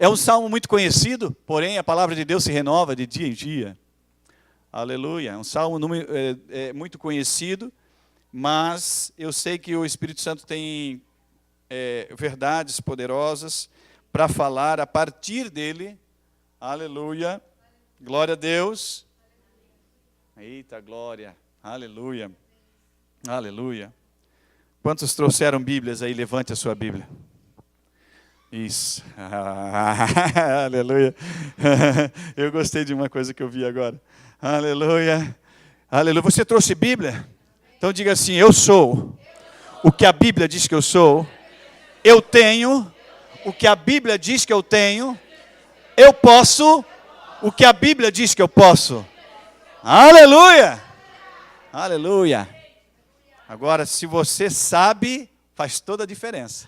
É um salmo muito conhecido, porém a palavra de Deus se renova de dia em dia. Aleluia. É um salmo muito conhecido, mas eu sei que o Espírito Santo tem verdades poderosas para falar a partir dele. Aleluia. Glória a Deus. Eita, glória. Aleluia. Aleluia. Quantos trouxeram Bíblias aí? Levante a sua Bíblia. Isso. Aleluia. Eu gostei de uma coisa que eu vi agora. Aleluia. Aleluia. Você trouxe Bíblia? Então diga assim: eu sou o que a Bíblia diz que eu sou. Eu tenho o que a Bíblia diz que eu tenho. Eu posso o que a Bíblia diz que eu posso. Aleluia. Aleluia. Agora, se você sabe, faz toda a diferença.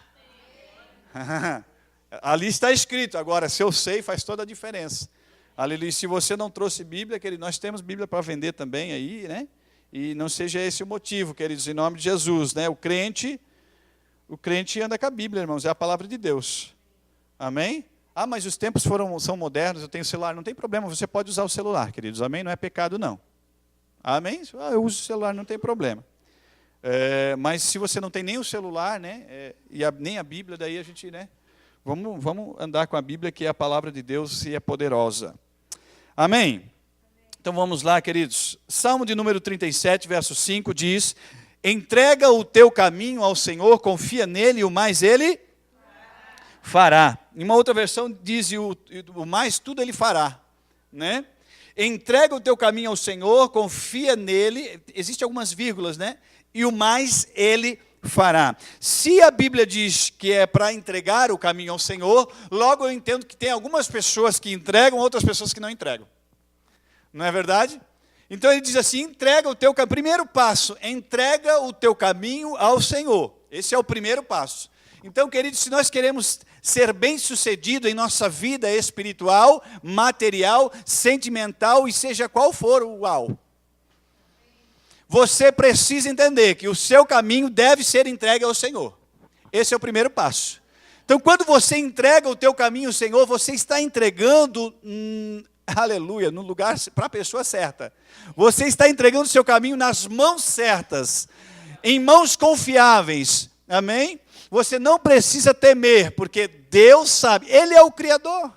Ali está escrito. Agora, se eu sei, faz toda a diferença. Aleluia. Se você não trouxe Bíblia, querido, nós temos Bíblia para vender também aí, né? E não seja esse o motivo, queridos, em nome de Jesus, né? O crente anda com a Bíblia, irmãos, é a palavra de Deus. Amém? Ah, mas os tempos são modernos, eu tenho celular. Não tem problema, você pode usar o celular, queridos. Amém? Não é pecado, não. Amém? Ah, eu uso o celular, não tem problema. Mas se você não tem nem o celular, né, nem a Bíblia, daí a gente, né, vamos andar com a Bíblia, que é a palavra de Deus e é poderosa. Amém? Então vamos lá, queridos. Salmo de número 37, verso 5 diz: entrega o teu caminho ao Senhor, confia nele, e o mais ele fará. Em uma outra versão diz: o mais tudo ele fará, né? Entrega o teu caminho ao Senhor, confia nele, existem algumas vírgulas, né? E o mais ele fará. Se a Bíblia diz que é para entregar o caminho ao Senhor, logo eu entendo que tem algumas pessoas que entregam, outras pessoas que não entregam. Não é verdade? Então ele diz assim: entrega o teu caminho. Primeiro passo, entrega o teu caminho ao Senhor. Esse é o primeiro passo. Então, queridos, se nós queremos ser bem-sucedido em nossa vida espiritual, material, sentimental e seja qual for o você precisa entender que o seu caminho deve ser entregue ao Senhor. Esse é o primeiro passo. Então, quando você entrega o teu caminho ao Senhor, você está entregando, aleluia, no lugar, para a pessoa certa. Você está entregando o seu caminho nas mãos certas, em mãos confiáveis. Amém? Você não precisa temer, porque Deus sabe, Ele é o Criador.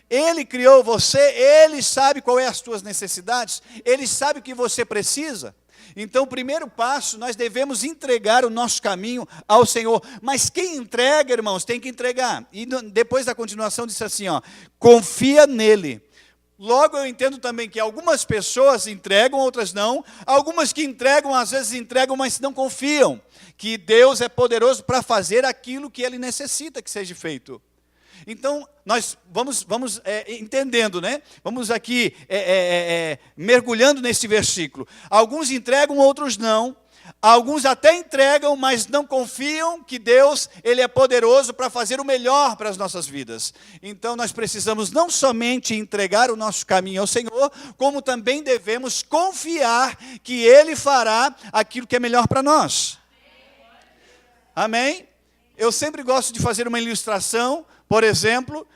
Ele criou você, Ele sabe qual é as tuas necessidades, Ele sabe o que você precisa. Então, o primeiro passo, nós devemos entregar o nosso caminho ao Senhor. Mas quem entrega, irmãos, tem que entregar. E depois da continuação diz assim, ó, confia nele. Logo eu entendo também que algumas pessoas entregam, outras não. Algumas que entregam, às vezes entregam, mas não confiam que Deus é poderoso para fazer aquilo que Ele necessita que seja feito. Então, nós vamos entendendo, né? Vamos aqui mergulhando nesse versículo. Alguns entregam, outros não. Alguns até entregam, mas não confiam que Deus, Ele é poderoso para fazer o melhor para as nossas vidas. Então, nós precisamos não somente entregar o nosso caminho ao Senhor, como também devemos confiar que Ele fará aquilo que é melhor para nós. Amém? Eu sempre gosto de fazer uma ilustração. Por exemplo,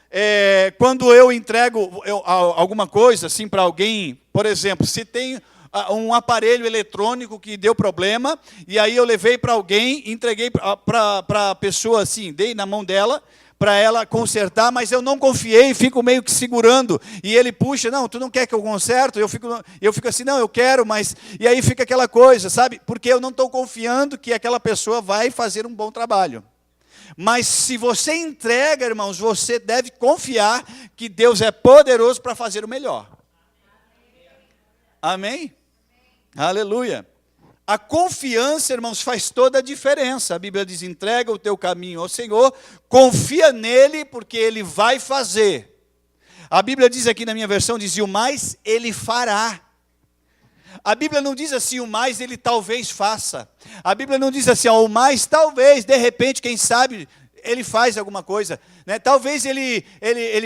quando eu entrego alguma coisa assim para alguém, por exemplo, se tem um aparelho eletrônico que deu problema, e aí eu levei para alguém, entreguei para a pessoa assim, dei na mão dela, para ela consertar, mas eu não confiei, fico meio que segurando, e ele puxa, não, tu não quer que eu conserte? Eu fico assim, não, eu quero, mas... E aí fica aquela coisa, sabe? Porque eu não estou confiando que aquela pessoa vai fazer um bom trabalho. Mas se você entrega, irmãos, você deve confiar que Deus é poderoso para fazer o melhor. Amém? Aleluia. A confiança, irmãos, faz toda a diferença. A Bíblia diz, entrega o teu caminho ao Senhor, confia nele, porque Ele vai fazer. A Bíblia diz aqui na minha versão, diz, e o mais Ele fará. A Bíblia não diz assim, o mais Ele talvez faça. A Bíblia não diz assim, o mais talvez, de repente, quem sabe, ele faz alguma coisa, né? Talvez ele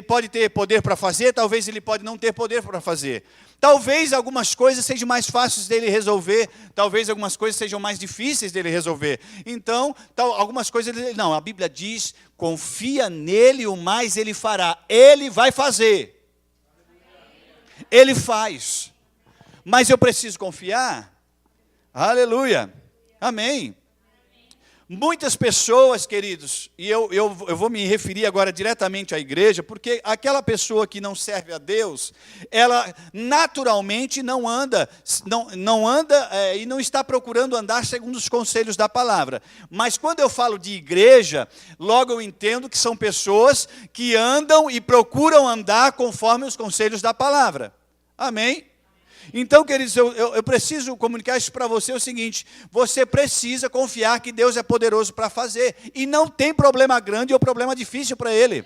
pode ter poder para fazer, talvez ele pode não ter poder para fazer. Talvez algumas coisas sejam mais fáceis dele resolver, talvez algumas coisas sejam mais difíceis dele resolver. Então, algumas coisas, não, a Bíblia diz, confia nele, o mais ele fará. Ele vai fazer. Ele faz. Mas eu preciso confiar? Aleluia. Amém. Muitas pessoas, queridos, e eu vou me referir agora diretamente à igreja, porque aquela pessoa que não serve a Deus, ela naturalmente não anda e não está procurando andar segundo os conselhos da palavra. Mas quando eu falo de igreja, logo eu entendo que são pessoas que andam e procuram andar conforme os conselhos da palavra. Amém? Então, queridos, eu preciso comunicar isso para você, o seguinte: você precisa confiar que Deus é poderoso para fazer, e não tem problema grande ou problema difícil para Ele.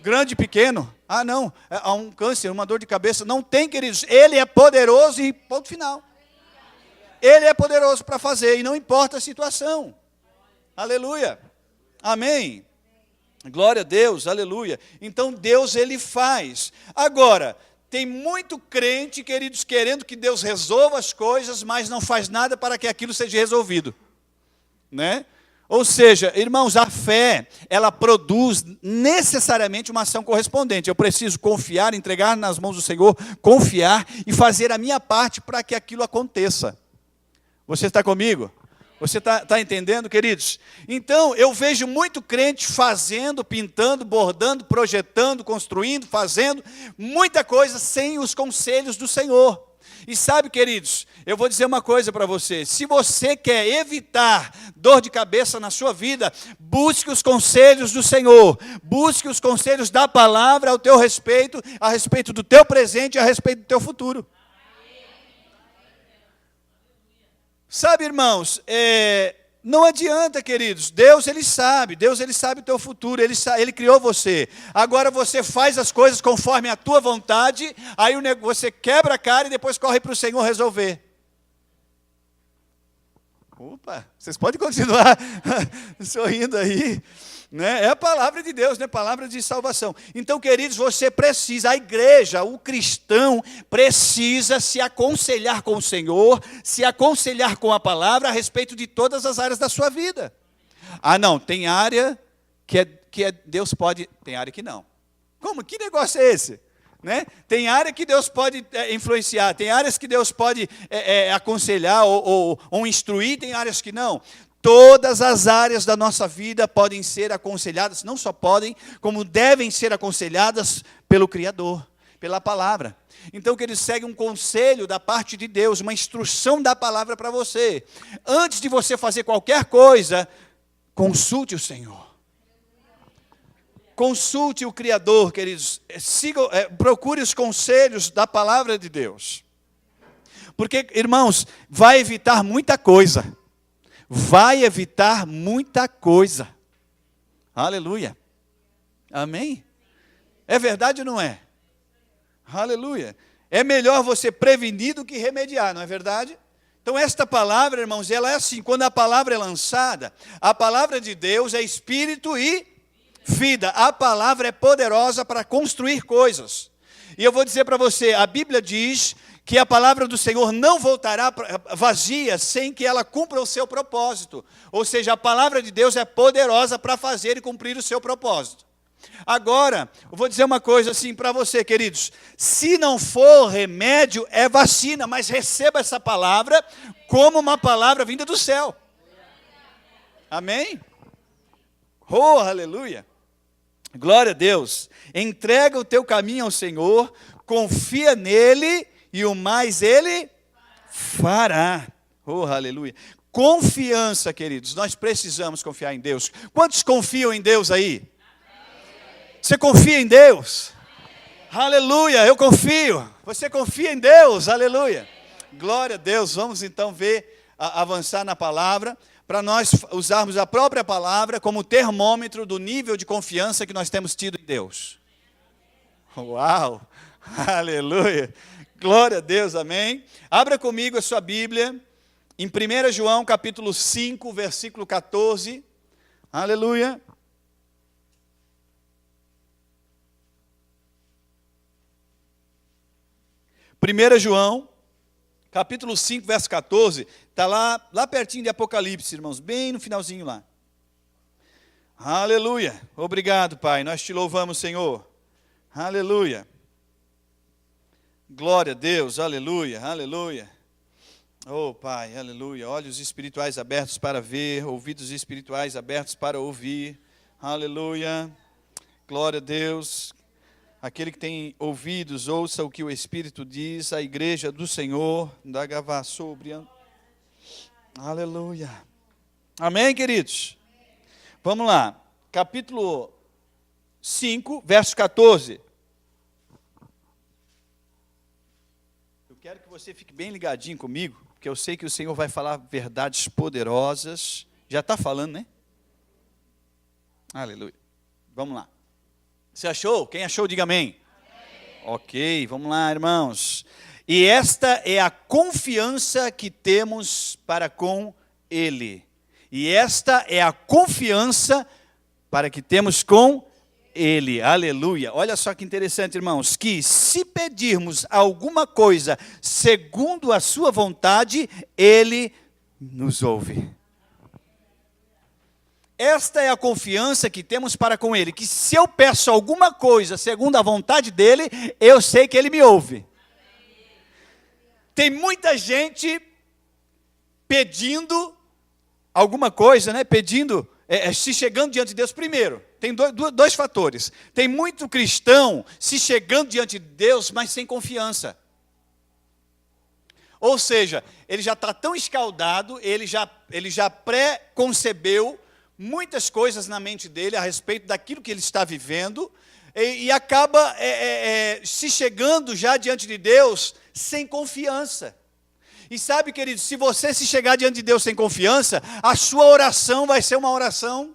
Grande, pequeno, não, há um câncer, uma dor de cabeça, não tem, queridos, Ele é poderoso e ponto final. Ele é poderoso para fazer, e não importa a situação. Aleluia, amém, glória a Deus, aleluia. Então Deus, Ele faz. Agora, tem muito crente, queridos, querendo que Deus resolva as coisas, mas não faz nada para que aquilo seja resolvido, né? Ou seja, irmãos, a fé, ela produz necessariamente uma ação correspondente. Eu preciso confiar, entregar nas mãos do Senhor, confiar e fazer a minha parte para que aquilo aconteça. Você está comigo? Você está entendendo, queridos? Então, eu vejo muito crente fazendo, pintando, bordando, projetando, construindo, fazendo muita coisa sem os conselhos do Senhor. E sabe, queridos, eu vou dizer uma coisa para você: se você quer evitar dor de cabeça na sua vida, busque os conselhos do Senhor, busque os conselhos da palavra ao teu respeito, a respeito do teu presente e a respeito do teu futuro. Sabe, irmãos, não adianta, queridos, Deus ele sabe o teu futuro, Ele criou você. Agora você faz as coisas conforme a tua vontade, aí você quebra a cara e depois corre para o Senhor resolver. Opa, vocês podem continuar sorrindo aí, né? É a palavra de Deus, né? Palavra de salvação. Então, queridos, você precisa, a igreja, o cristão precisa se aconselhar com o Senhor, se aconselhar com a palavra a respeito de todas as áreas da sua vida. Não, tem área que Deus pode, tem área que não. Como? Que negócio é esse? Né? Tem área que Deus pode influenciar, tem áreas que Deus pode aconselhar ou instruir, tem áreas que não. Todas as áreas da nossa vida podem ser aconselhadas, não só podem, como devem ser aconselhadas pelo Criador, pela palavra. Então, que ele segue um conselho da parte de Deus, uma instrução da palavra para você. Antes de você fazer qualquer coisa, consulte o Senhor. Consulte o Criador, queridos. Procure os conselhos da palavra de Deus. Porque, irmãos, vai evitar muita coisa. Vai evitar muita coisa. Aleluia. Amém? É verdade ou não é? Aleluia. É melhor você prevenir do que remediar, não é verdade? Então esta palavra, irmãos, ela é assim, quando a palavra é lançada, a palavra de Deus é espírito e vida. A palavra é poderosa para construir coisas. E eu vou dizer para você, a Bíblia diz que a palavra do Senhor não voltará vazia sem que ela cumpra o seu propósito. Ou seja, a palavra de Deus é poderosa para fazer e cumprir o seu propósito. Agora, eu vou dizer uma coisa assim para você, queridos. Se não for remédio, é vacina, mas receba essa palavra como uma palavra vinda do céu. Amém? Oh, aleluia. Glória a Deus. Entrega o teu caminho ao Senhor, confia nele e o mais ele fará. Oh, aleluia. Confiança, queridos. Nós precisamos confiar em Deus. Quantos confiam em Deus aí? Você confia em Deus? Aleluia, eu confio. Você confia em Deus? Aleluia. Glória a Deus. Vamos então avançar na palavra, para nós usarmos a própria palavra como termômetro do nível de confiança que nós temos tido em Deus. Uau, aleluia. Glória a Deus, amém. Abra comigo a sua Bíblia, em 1 João capítulo 5, versículo 14. Aleluia. 1 João, capítulo 5, verso 14, está lá pertinho de Apocalipse, irmãos, bem no finalzinho lá. Aleluia. Obrigado, Pai. Nós te louvamos, Senhor. Aleluia. Glória a Deus. Aleluia. Aleluia. Oh, Pai. Aleluia. Olhos espirituais abertos para ver, ouvidos espirituais abertos para ouvir. Aleluia. Glória a Deus. Aquele que tem ouvidos, ouça o que o Espírito diz, a igreja do Senhor, da Gavá sobre. Aleluia. Amém, queridos? Vamos lá, capítulo 5, verso 14. Eu quero que você fique bem ligadinho comigo, porque eu sei que o Senhor vai falar verdades poderosas. Já está falando, né? Aleluia. Vamos lá. Você achou? Quem achou, diga amém. Amém. Ok, vamos lá, irmãos. E esta é a confiança que temos para com Ele. E esta é a confiança para que temos com Ele. Aleluia. Olha só que interessante, irmãos. Que se pedirmos alguma coisa segundo a sua vontade, Ele nos ouve. Esta é a confiança que temos para com Ele. Que se eu peço alguma coisa segundo a vontade dEle, eu sei que Ele me ouve. Tem muita gente pedindo alguma coisa, né? Pedindo, se chegando diante de Deus. Primeiro, tem dois fatores. Tem muito cristão se chegando diante de Deus, mas sem confiança. Ou seja, ele já está tão escaldado, ele já pré-concebeu muitas coisas na mente dele a respeito daquilo que ele está vivendo, e acaba se chegando já diante de Deus sem confiança. E sabe, querido, se você se chegar diante de Deus sem confiança, a sua oração vai ser uma oração,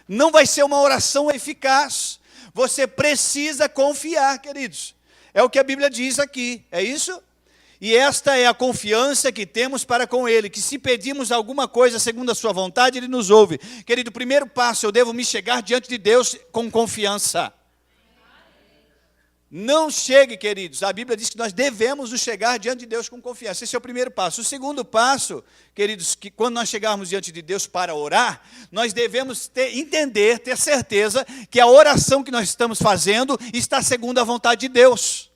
não vai ser uma oração eficaz. Você precisa confiar, queridos. É o que a Bíblia diz aqui, é isso? E esta é a confiança que temos para com Ele, que se pedimos alguma coisa segundo a sua vontade, Ele nos ouve. Querido, o primeiro passo, eu devo me chegar diante de Deus com confiança. Não chegue, queridos, a Bíblia diz que nós devemos nos chegar diante de Deus com confiança. Esse é o primeiro passo. O segundo passo, queridos, que quando nós chegarmos diante de Deus para orar, nós devemos ter certeza que a oração que nós estamos fazendo está segundo a vontade de Deus.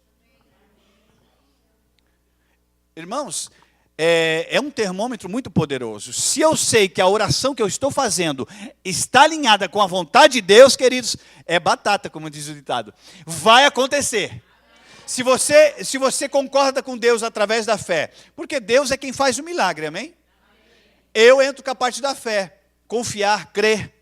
Irmãos, é um termômetro muito poderoso. Se eu sei que a oração que eu estou fazendo está alinhada com a vontade de Deus, queridos, é batata, como diz o ditado. Vai acontecer. Se você concorda com Deus através da fé, porque Deus é quem faz o milagre, amém? Eu entro com a parte da fé, confiar, crer.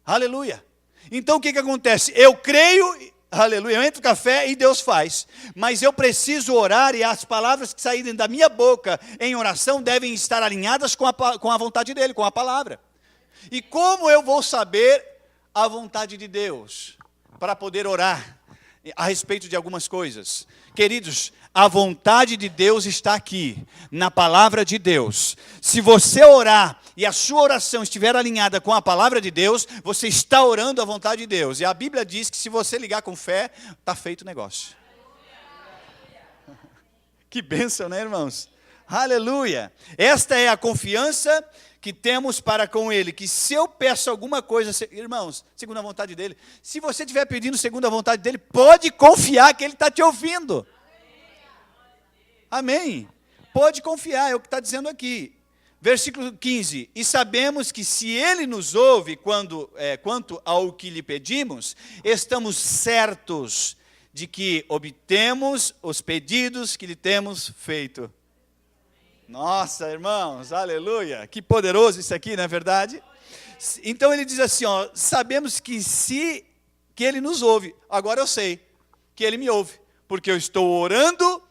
Aleluia. Então o que acontece? Eu creio. Aleluia, eu entro com a fé e Deus faz, mas eu preciso orar e as palavras que saírem da minha boca em oração devem estar alinhadas com a vontade dEle, com a palavra. E como eu vou saber a vontade de Deus para poder orar a respeito de algumas coisas? Queridos, a vontade de Deus está aqui, na palavra de Deus. Se você orar e a sua oração estiver alinhada com a palavra de Deus, você está orando a vontade de Deus. E a Bíblia diz que se você ligar com fé, está feito o negócio. Que bênção, né, irmãos? Aleluia! Esta é a confiança que temos para com Ele, que se eu peço alguma coisa, irmãos, segundo a vontade dEle, se você estiver pedindo segundo a vontade dEle, pode confiar que Ele está te ouvindo. Amém? Pode confiar, é o que está dizendo aqui. Versículo 15, e sabemos que se Ele nos ouve quanto ao que lhe pedimos, estamos certos de que obtemos os pedidos que lhe temos feito. Nossa, irmãos, aleluia, que poderoso isso aqui, não é verdade? Então ele diz assim, sabemos que que Ele nos ouve, agora eu sei que Ele me ouve, porque eu estou orando,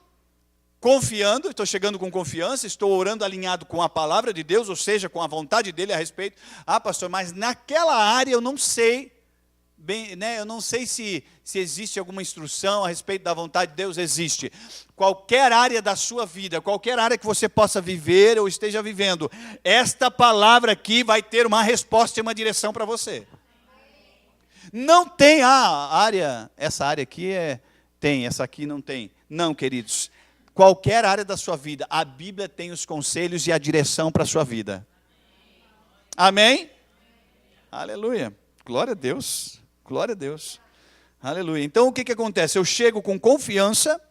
confiando, estou chegando com confiança, estou orando alinhado com a palavra de Deus, ou seja, com a vontade dEle a respeito. Pastor, mas naquela área eu não sei, bem, né, eu não sei se existe alguma instrução a respeito da vontade de Deus. Existe. Qualquer área da sua vida, qualquer área que você possa viver ou esteja vivendo, esta palavra aqui vai ter uma resposta e uma direção para você. Não tem essa área aqui tem, essa aqui não tem. Não, queridos. Qualquer área da sua vida, a Bíblia tem os conselhos e a direção para a sua vida. Amém? Aleluia. Glória a Deus. Glória a Deus. Aleluia. Então, o que acontece? Eu chego com confiança,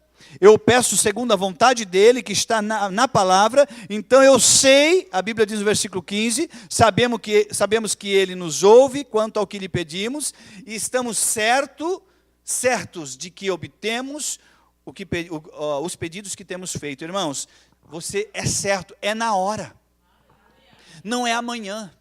eu peço segundo a vontade dEle, que está na palavra. Então, eu sei, a Bíblia diz no versículo 15, sabemos que Ele nos ouve quanto ao que lhe pedimos, e estamos certos de que obtemos os pedidos que temos feito. Irmãos, você é certo, é na hora. Não é amanhã.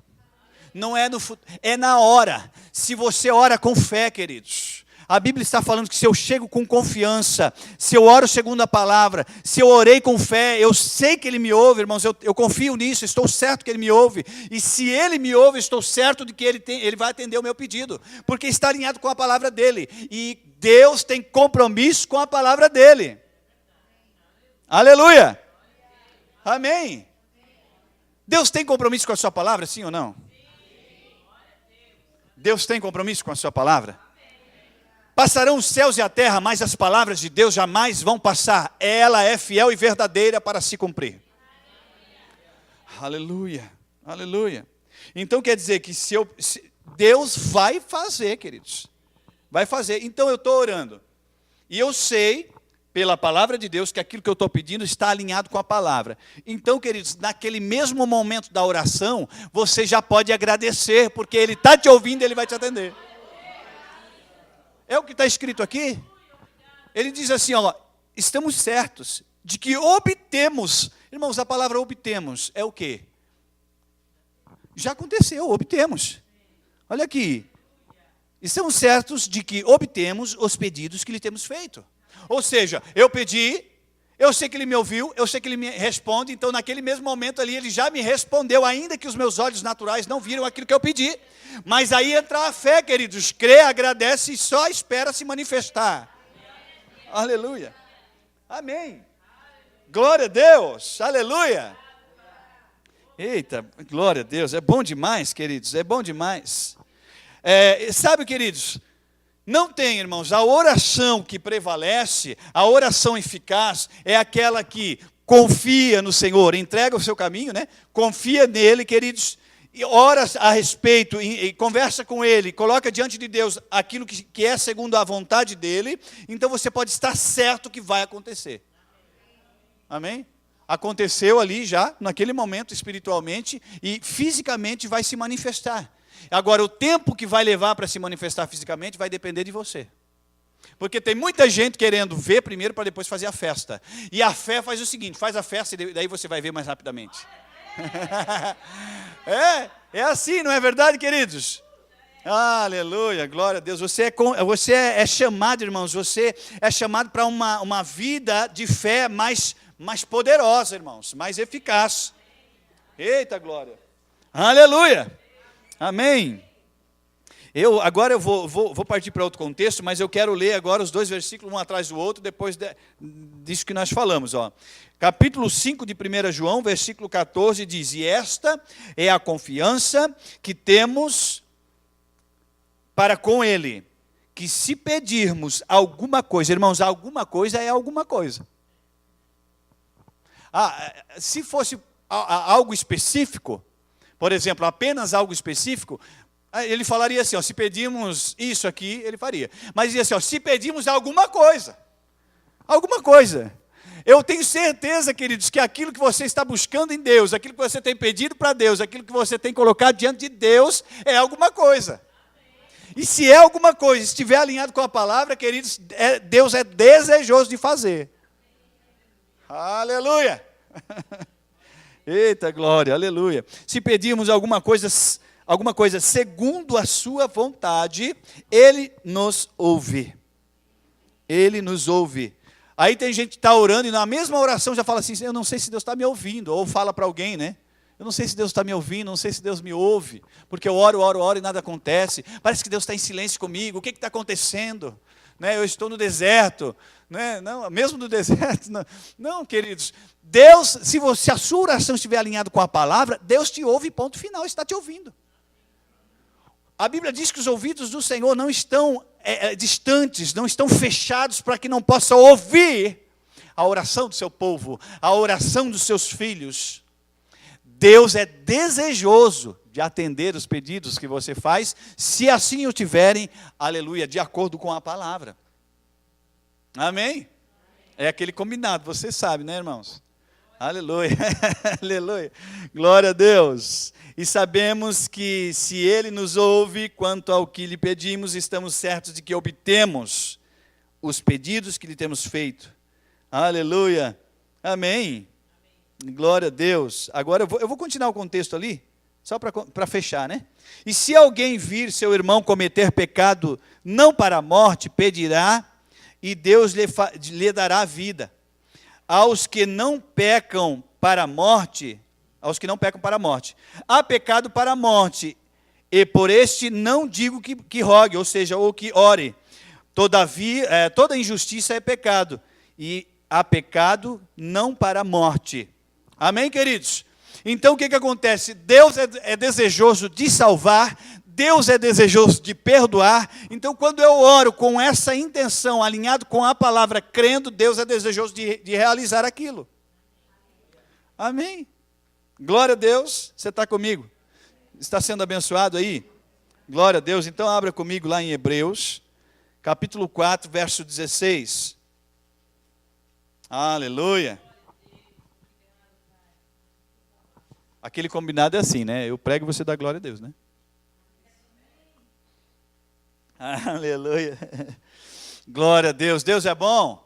Não é no futuro, é na hora. Se você ora com fé, queridos. A Bíblia está falando que se eu chego com confiança, se eu oro segundo a palavra, se eu orei com fé, eu sei que Ele me ouve, irmãos, eu confio nisso, estou certo que Ele me ouve. E se Ele me ouve, estou certo de que Ele vai atender o meu pedido, porque está alinhado com a palavra dEle. E Deus tem compromisso com a palavra dEle. Aleluia! Amém! Deus tem compromisso com a sua palavra, sim ou não? Deus tem compromisso com a sua palavra? Passarão os céus e a terra, mas as palavras de Deus jamais vão passar. Ela é fiel e verdadeira para se cumprir. Aleluia, aleluia. Então quer dizer que Deus vai fazer, queridos. Vai fazer. Então eu estou orando. E eu sei, pela palavra de Deus, que aquilo que eu estou pedindo está alinhado com a palavra. Então, queridos, naquele mesmo momento da oração, você já pode agradecer, porque Ele está te ouvindo e Ele vai te atender. É o que está escrito aqui. Ele diz assim, ó, estamos certos de que obtemos. Irmãos, a palavra obtemos é o quê? Já aconteceu, obtemos. Olha aqui. Estamos certos de que obtemos os pedidos que lhe temos feito. Ou seja, eu pedi, eu sei que Ele me ouviu, eu sei que Ele me responde, então naquele mesmo momento ali Ele já me respondeu, ainda que os meus olhos naturais não viram aquilo que eu pedi. Mas aí entra a fé, queridos, crê, agradece e só espera se manifestar. Aleluia. Amém. Glória a Deus, aleluia. Eita, glória a Deus, é bom demais, queridos, é bom demais. Sabe, queridos, não tem, irmãos, a oração que prevalece, a oração eficaz, é aquela que confia no Senhor, entrega o seu caminho, né? Confia nele, queridos, e ora a respeito, e conversa com Ele, coloca diante de Deus aquilo que é segundo a vontade dEle, então você pode estar certo que vai acontecer. Amém? Aconteceu ali já, naquele momento espiritualmente, e fisicamente vai se manifestar. Agora, o tempo que vai levar para se manifestar fisicamente vai depender de você. Porque tem muita gente querendo ver primeiro para depois fazer a festa. E a fé faz o seguinte, faz a festa e daí você vai ver mais rapidamente. É assim, não é verdade, queridos? Aleluia, glória a Deus. Você é chamado, irmãos, você é chamado para uma vida de fé mais poderosa, irmãos, mais eficaz. Eita, glória. Aleluia. Amém. Agora eu vou partir para outro contexto, mas eu quero ler agora os dois versículos, um atrás do outro, depois disso que nós falamos. Ó. Capítulo 5 de 1 João, versículo 14, diz: E esta é a confiança que temos para com Ele, que se pedirmos alguma coisa, irmãos, alguma coisa é alguma coisa. Se fosse algo específico, por exemplo, apenas algo específico, ele falaria assim, ó, se pedimos isso aqui, ele faria. Mas dizia assim, ó, se pedimos alguma coisa, eu tenho certeza, queridos, que aquilo que você está buscando em Deus, aquilo que você tem pedido para Deus, aquilo que você tem colocado diante de Deus, é alguma coisa. E se é alguma coisa, estiver alinhado com a palavra, queridos, Deus é desejoso de fazer. Aleluia! Eita glória, aleluia. Se pedirmos alguma coisa segundo a sua vontade, Ele nos ouve. Ele nos ouve. Aí tem gente que está orando e na mesma oração já fala assim, eu não sei se Deus está me ouvindo. Ou fala para alguém, né? Eu não sei se Deus está me ouvindo, não sei se Deus me ouve. Porque eu oro e nada acontece. Parece que Deus está em silêncio comigo. O que está acontecendo? Né? Eu estou no deserto. Né? Não, mesmo no deserto. Não, queridos. Deus, se a sua oração estiver alinhada com a palavra, Deus te ouve, ponto final, está te ouvindo. A Bíblia diz que os ouvidos do Senhor não estão distantes, não estão fechados para que não possa ouvir a oração do seu povo, a oração dos seus filhos. Deus é desejoso de atender os pedidos que você faz, se assim o tiverem, aleluia, de acordo com a palavra. Amém? É aquele combinado, você sabe, né, irmãos? Aleluia, aleluia, glória a Deus. E sabemos que se Ele nos ouve quanto ao que lhe pedimos, estamos certos de que obtemos os pedidos que lhe temos feito. Aleluia, amém. Glória a Deus. Agora eu vou continuar o contexto ali, só para fechar, né? E se alguém vir seu irmão cometer pecado, não para a morte, pedirá, e Deus lhe dará vida. Aos que não pecam para a morte, há pecado para a morte, e por este não digo que rogue, ou seja, ou que ore. Todavia, toda injustiça é pecado, e há pecado não para a morte. Amém, queridos? Então o que acontece? Deus é desejoso de salvar, Deus é desejoso de perdoar. Então quando eu oro com essa intenção, alinhado com a palavra, crendo, Deus é desejoso de realizar aquilo. Amém? Glória a Deus. Você está comigo? Está sendo abençoado aí? Glória a Deus. Então abra comigo lá em Hebreus, capítulo 4, verso 16. Aleluia. Aquele combinado é assim, né? Eu prego e você dá glória a Deus, né? Aleluia. Glória a Deus. Deus é bom?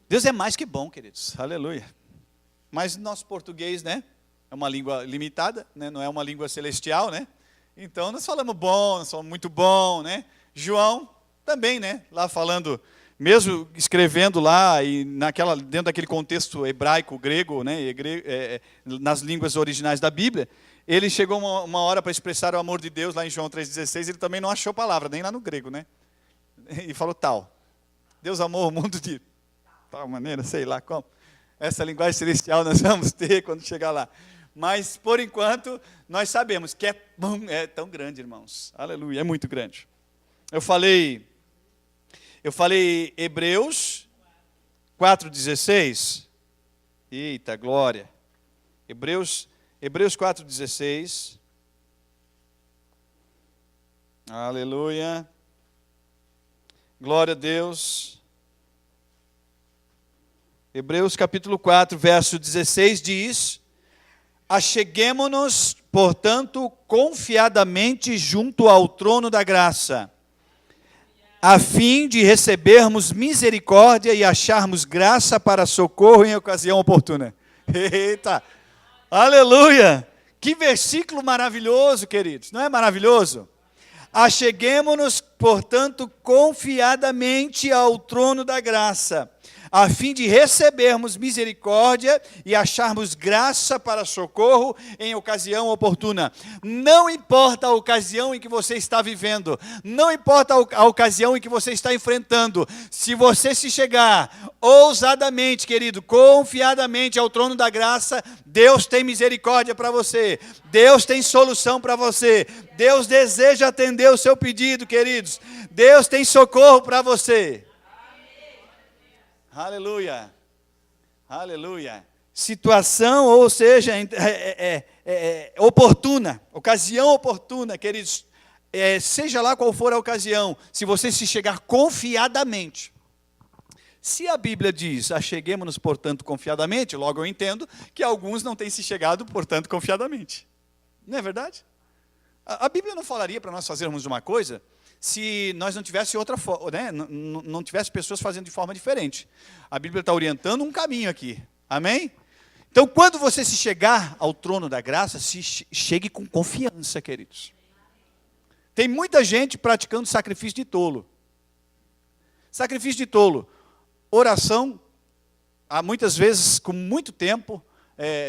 Deus é mais que bom, queridos. Aleluia. Mas nosso português, né? É uma língua limitada, né? Não é uma língua celestial, né? Então nós falamos bom, nós falamos muito bom, né? João também, né? Lá falando, mesmo escrevendo lá e dentro daquele contexto hebraico, grego, né? Nas línguas originais da Bíblia, ele chegou uma hora para expressar o amor de Deus lá em João 3,16, ele também não achou palavra, nem lá no grego, né? E falou tal. Deus amou o mundo de tal maneira, sei lá como. Essa linguagem celestial nós vamos ter quando chegar lá. Mas, por enquanto, nós sabemos que é tão grande, irmãos. Aleluia, é muito grande. Eu falei Hebreus 4,16. Eita, glória. Hebreus 4,16. Aleluia. Glória a Deus. Hebreus capítulo 4, verso 16 diz: acheguemo-nos, portanto, confiadamente junto ao trono da graça, a fim de recebermos misericórdia e acharmos graça para socorro em ocasião oportuna. Eita! Aleluia! Que versículo maravilhoso, queridos. Não é maravilhoso? Acheguemo-nos, portanto, confiadamente ao trono da graça, a fim de recebermos misericórdia e acharmos graça para socorro em ocasião oportuna. Não importa a ocasião em que você está vivendo, não importa a ocasião em que você está enfrentando, se você se chegar ousadamente, querido, confiadamente ao trono da graça, Deus tem misericórdia para você, Deus tem solução para você, Deus deseja atender o seu pedido, queridos, Deus tem socorro para você. Aleluia, aleluia. Situação, ou seja, oportuna, ocasião oportuna, queridos, seja lá qual for a ocasião, se você se chegar confiadamente. Se a Bíblia diz, acheguemo-nos, portanto, confiadamente, logo eu entendo que alguns não têm se chegado, portanto, confiadamente. Não é verdade? A Bíblia não falaria para nós fazermos uma coisa se nós não tivesse outra forma, né? Não tivesse pessoas fazendo de forma diferente. A Bíblia está orientando um caminho aqui. Amém? Então, quando você se chegar ao trono da graça, chegue com confiança, queridos. Tem muita gente praticando sacrifício de tolo. Sacrifício de tolo. Oração, há muitas vezes com muito tempo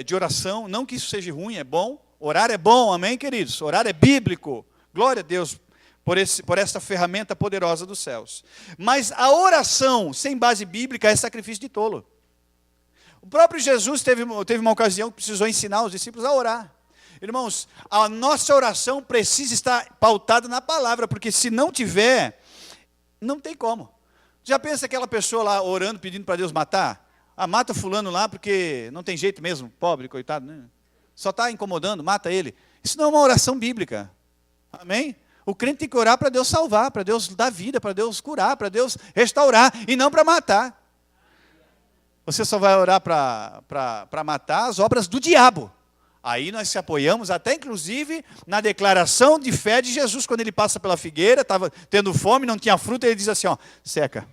de oração, não que isso seja ruim, é bom. Orar é bom, amém, queridos? Orar é bíblico. Glória a Deus por essa ferramenta poderosa dos céus. Mas a oração sem base bíblica é sacrifício de tolo. O próprio Jesus teve uma ocasião que precisou ensinar os discípulos a orar. Irmãos, a nossa oração precisa estar pautada na palavra, porque se não tiver, não tem como. Já pensa aquela pessoa lá orando, pedindo para Deus matar? Ah, mata fulano lá porque não tem jeito mesmo, pobre, coitado, né? Só está incomodando, mata ele. Isso não é uma oração bíblica. Amém? O crente tem que orar para Deus salvar, para Deus dar vida, para Deus curar, para Deus restaurar, e não para matar. Você só vai orar para matar as obras do diabo. Aí nós se apoiamos até inclusive na declaração de fé de Jesus, quando ele passa pela figueira, estava tendo fome, não tinha fruta, ele diz assim, ó, seca.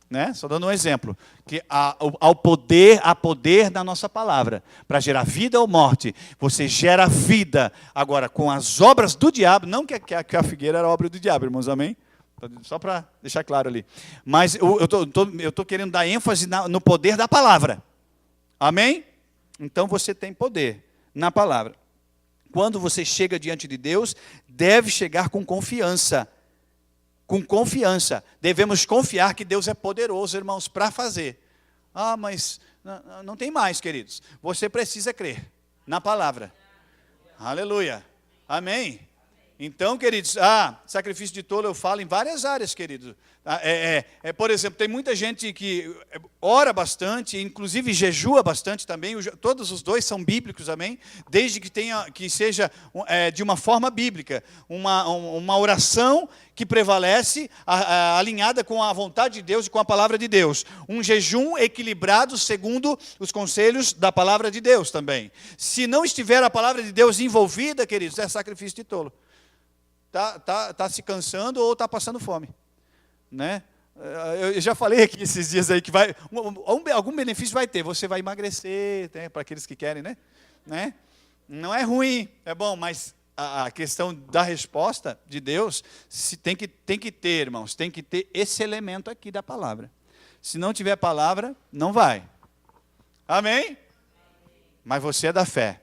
Né? Só dando um exemplo, que há poder na nossa palavra, para gerar vida ou morte. Você gera vida. Agora, com as obras do diabo, não que a figueira era obra do diabo, irmãos, amém? Só para deixar claro ali. Mas eu estou querendo dar ênfase no poder da palavra. Amém? Então você tem poder na palavra. Quando você chega diante de Deus, deve chegar com confiança. Com confiança. Devemos confiar que Deus é poderoso, irmãos, para fazer. Ah, mas não tem mais, queridos. Você precisa crer na palavra. Aleluia. Amém? Então, queridos, sacrifício de tolo eu falo em várias áreas, queridos. Por exemplo, tem muita gente que ora bastante, inclusive jejua bastante também. Todos os dois são bíblicos, amém? Desde que seja de uma forma bíblica, uma oração que prevalece, alinhada com a vontade de Deus e com a palavra de Deus. Um jejum equilibrado segundo os conselhos da palavra de Deus também. Se não estiver a palavra de Deus envolvida, queridos, é sacrifício de tolo. Tá se cansando ou está passando fome. Né? Eu já falei aqui esses dias aí que algum benefício vai ter. Você vai emagrecer, né, para aqueles que querem, né? Não é ruim, é bom, mas a questão da resposta de Deus tem que ter, irmãos, tem que ter esse elemento aqui da palavra. Se não tiver palavra, não vai. Amém? Mas você é da fé.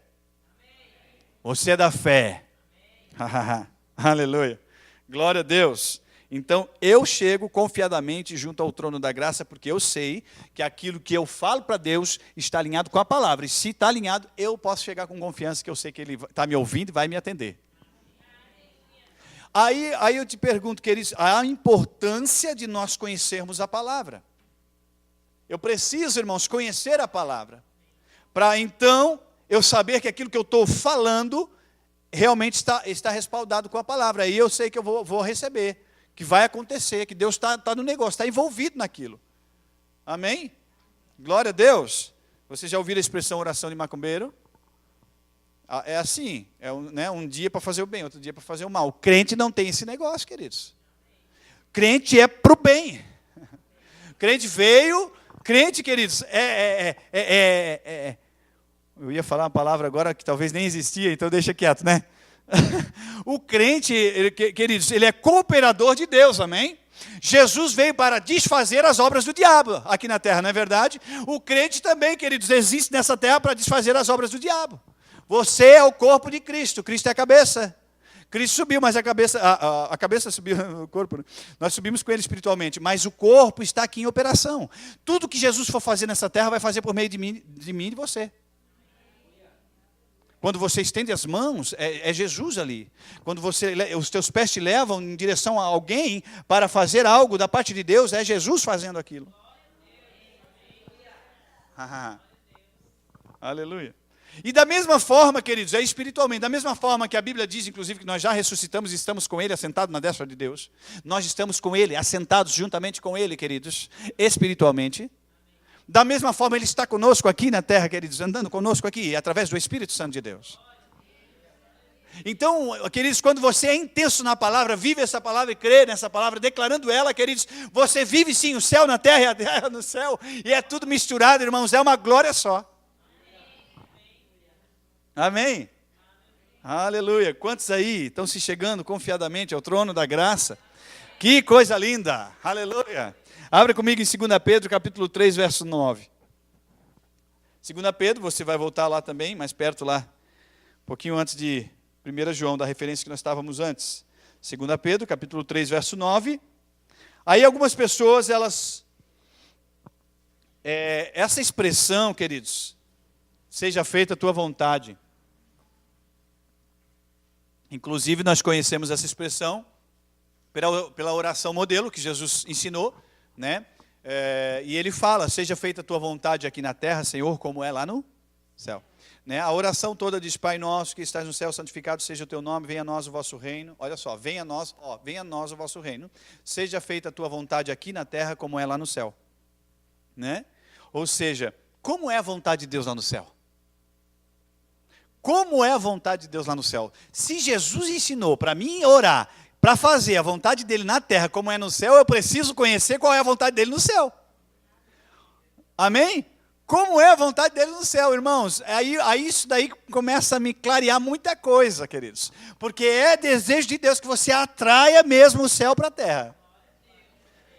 Você é da fé. Aleluia. Glória a Deus. Então, eu chego confiadamente junto ao trono da graça, porque eu sei que aquilo que eu falo para Deus está alinhado com a palavra. E se está alinhado, eu posso chegar com confiança, que eu sei que Ele está me ouvindo e vai me atender. Aí eu te pergunto, queridos, a importância de nós conhecermos a palavra. Eu preciso, irmãos, conhecer a palavra, para então eu saber que aquilo que eu estou falando realmente está respaldado com a palavra. Aí eu sei que eu vou receber, que vai acontecer, que Deus está no negócio, está envolvido naquilo. Amém? Glória a Deus. Você já ouviu a expressão oração de macumbeiro? É assim, um dia para fazer o bem, outro dia para fazer o mal. O crente não tem esse negócio, queridos. Crente é para o bem. Crente, queridos, eu ia falar uma palavra agora que talvez nem existia, então deixa quieto, né? O crente, queridos, ele é cooperador de Deus, amém? Jesus veio para desfazer as obras do diabo aqui na terra, não é verdade? O crente também, queridos, existe nessa terra para desfazer as obras do diabo. Você é o corpo de Cristo, Cristo é a cabeça. Cristo subiu, mas a cabeça subiu no corpo, né? Nós subimos com ele espiritualmente, mas o corpo está aqui em operação. Tudo que Jesus for fazer nessa terra vai fazer por meio de mim e de você. Quando você estende as mãos, é Jesus ali. Quando os teus pés te levam em direção a alguém para fazer algo da parte de Deus, é Jesus fazendo aquilo. Aleluia. E da mesma forma, queridos, espiritualmente, da mesma forma que a Bíblia diz, inclusive, que nós já ressuscitamos e estamos com Ele assentados na destra de Deus, nós estamos com Ele, assentados juntamente com Ele, queridos, espiritualmente. Da mesma forma, Ele está conosco aqui na terra, queridos, andando conosco aqui, através do Espírito Santo de Deus. Então, queridos, quando você é intenso na palavra, vive essa palavra e crê nessa palavra, declarando ela, queridos, você vive sim o céu na terra e a terra no céu, e é tudo misturado, irmãos, é uma glória só. Amém? Aleluia. Quantos aí estão se chegando confiadamente ao trono da graça? Que coisa linda. Aleluia. Abra comigo em 2 Pedro, capítulo 3, verso 9. 2 Pedro, você vai voltar lá também, mais perto lá, um pouquinho antes de 1 João, da referência que nós estávamos antes. 2 Pedro, capítulo 3, verso 9. Aí algumas pessoas, essa expressão, queridos, seja feita a tua vontade. Inclusive, nós conhecemos essa expressão pela oração modelo que Jesus ensinou, né? E ele fala, seja feita a tua vontade aqui na terra, Senhor, como é lá no céu. Né? A oração toda diz, Pai nosso que estás no céu, santificado seja o teu nome, venha a nós o vosso reino. Olha só, venha a nós o vosso reino. Seja feita a tua vontade aqui na terra, como é lá no céu. Né? Ou seja, como é a vontade de Deus lá no céu? Como é a vontade de Deus lá no céu? Se Jesus ensinou para mim orar, para fazer a vontade dele na terra como é no céu, eu preciso conhecer qual é a vontade dele no céu. Amém? Como é a vontade dele no céu, irmãos? Aí isso daí começa a me clarear muita coisa, queridos. Porque é desejo de Deus que você atraia mesmo o céu para a terra.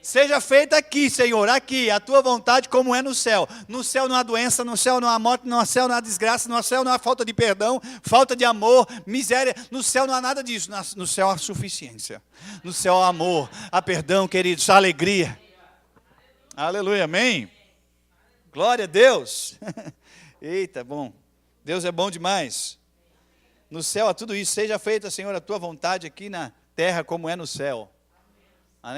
Seja feita aqui, Senhor, aqui, a tua vontade como é no céu. No céu não há doença, no céu não há morte, no céu não há desgraça, no céu não há falta de perdão, falta de amor, miséria. No céu não há nada disso, no céu há suficiência. No céu há amor, há perdão, queridos, há alegria. Aleluia, amém? Glória a Deus. Eita, bom. Deus é bom demais. No céu há tudo isso. Seja feita, Senhor, a tua vontade aqui na terra como é no céu.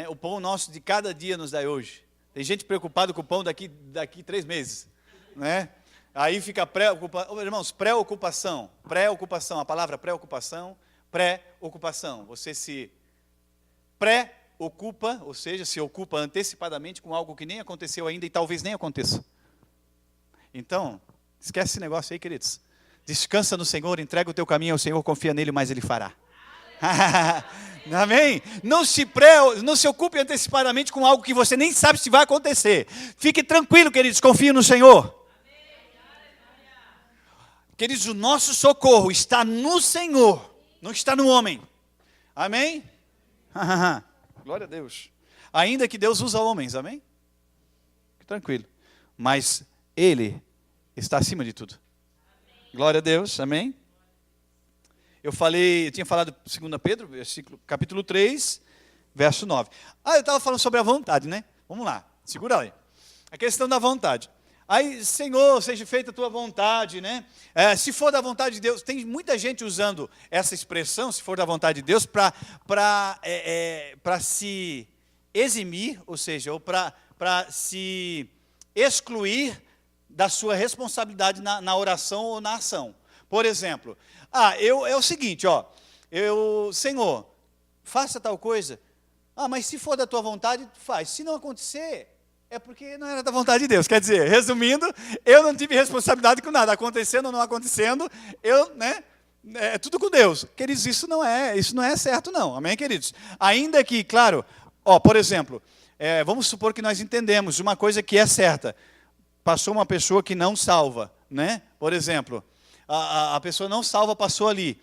O pão nosso de cada dia nos dai hoje. Tem gente preocupada com o pão daqui 3 meses. Né? Aí fica preocupação. Irmãos, preocupação. Preocupação, a palavra preocupação. Você se pré-ocupa, ou seja, se ocupa antecipadamente com algo que nem aconteceu ainda e talvez nem aconteça. Então, esquece esse negócio aí, queridos. Descansa no Senhor, entrega o teu caminho ao Senhor, confia nele, mas ele fará. Amém? Não se ocupe antecipadamente com algo que você nem sabe se vai acontecer. Fique tranquilo, queridos, confie no Senhor. Queridos, o nosso socorro está no Senhor, não está no homem. Amém? Glória a Deus. Ainda que Deus usa homens, amém? Fique tranquilo. Mas Ele está acima de tudo. Glória a Deus, amém? Eu tinha falado 2 Pedro, capítulo 3, verso 9. Eu estava falando sobre a vontade, né? Vamos lá, segura aí. A questão da vontade. Aí, Senhor, seja feita a tua vontade, né? Se for da vontade de Deus, tem muita gente usando essa expressão, se for da vontade de Deus, para se eximir, ou seja, ou para se excluir da sua responsabilidade na oração ou na ação. Por exemplo, é o seguinte, Senhor, faça tal coisa. Mas se for da tua vontade, faz. Se não acontecer, é porque não era da vontade de Deus. Quer dizer, resumindo, eu não tive responsabilidade com nada. Acontecendo ou não acontecendo, é tudo com Deus. Queridos, isso não é certo não. Amém, queridos? Ainda que, claro, por exemplo, vamos supor que nós entendemos uma coisa que é certa. Passou uma pessoa que não salva, né? Por exemplo, a pessoa não salva, passou ali.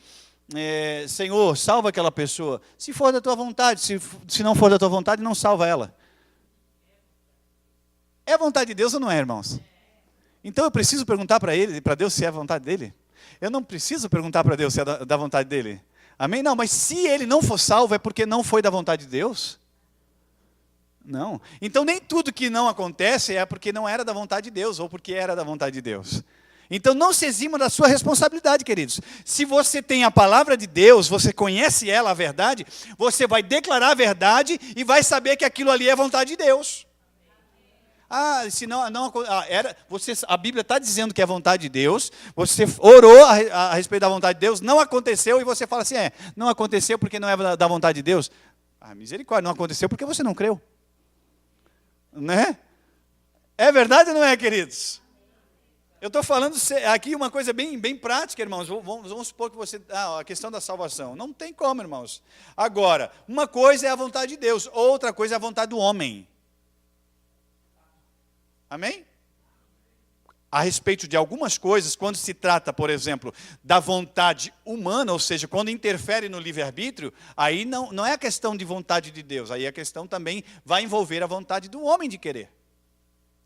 Senhor, salva aquela pessoa. Se for da tua vontade, se não for da tua vontade, não salva ela. É a vontade de Deus ou não é, irmãos? Então eu preciso perguntar para Deus se é a vontade dele? Eu não preciso perguntar para Deus se é da vontade dele. Amém? Não, mas se ele não for salvo, é porque não foi da vontade de Deus? Não. Então nem tudo que não acontece é porque não era da vontade de Deus, ou porque era da vontade de Deus. Então não se exima da sua responsabilidade, queridos. Se você tem a palavra de Deus, você conhece ela, a verdade, você vai declarar a verdade e vai saber que aquilo ali é vontade de Deus. Se não a Bíblia está dizendo que é vontade de Deus, você orou a respeito da vontade de Deus, não aconteceu, e você fala assim, não aconteceu porque não é da vontade de Deus. Misericórdia, não aconteceu porque você não creu. Né? É verdade ou não é, queridos? Eu estou falando aqui uma coisa bem prática, irmãos. Vamos supor que você... a questão da salvação. Não tem como, irmãos. Agora, uma coisa é a vontade de Deus, outra coisa é a vontade do homem. Amém? A respeito de algumas coisas, quando se trata, por exemplo, da vontade humana, ou seja, quando interfere no livre-arbítrio, aí não é a questão de vontade de Deus, aí a questão também vai envolver a vontade do homem de querer.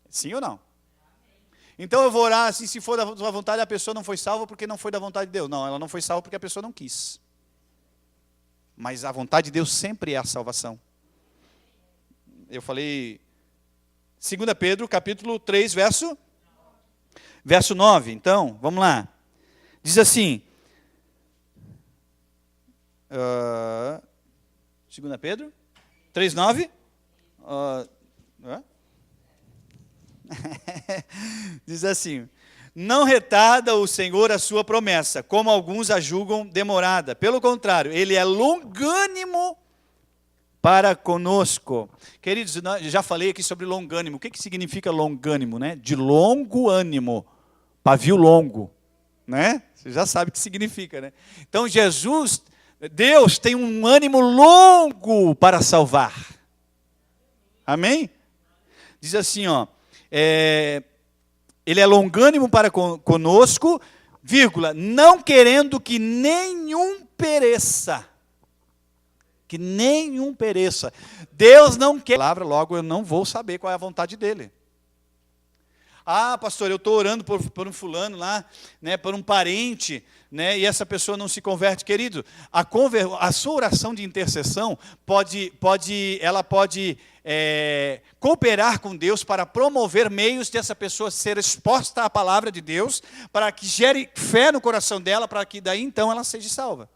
Sim ou não? Então eu vou orar assim, se for da tua vontade, a pessoa não foi salva porque não foi da vontade de Deus. Não, ela não foi salva porque a pessoa não quis. Mas a vontade de Deus sempre é a salvação. Eu falei, 2 Pedro, capítulo 3, verso 9. Então, vamos lá. Diz assim, 2 Pedro 3,9. Diz assim: não retarda o Senhor a sua promessa, como alguns a julgam demorada. Pelo contrário, Ele é longânimo para conosco. Queridos, eu já falei aqui sobre longânimo. O que significa longânimo, né? De longo ânimo, pavio longo, né? Você já sabe o que significa, né? Então Deus tem um ânimo longo para salvar. Amém? Diz assim, ó, Ele é longânimo para conosco, vírgula, não querendo que nenhum pereça. Que nenhum pereça. Deus não quer. Palavra, logo eu não vou saber qual é a vontade dele. Ah, pastor, eu estou orando por um fulano lá, né, por um parente, né, e essa pessoa não se converte. Querido, a sua oração de intercessão pode cooperar com Deus para promover meios dessa pessoa ser exposta à palavra de Deus, para que gere fé no coração dela, para que daí então ela seja salva.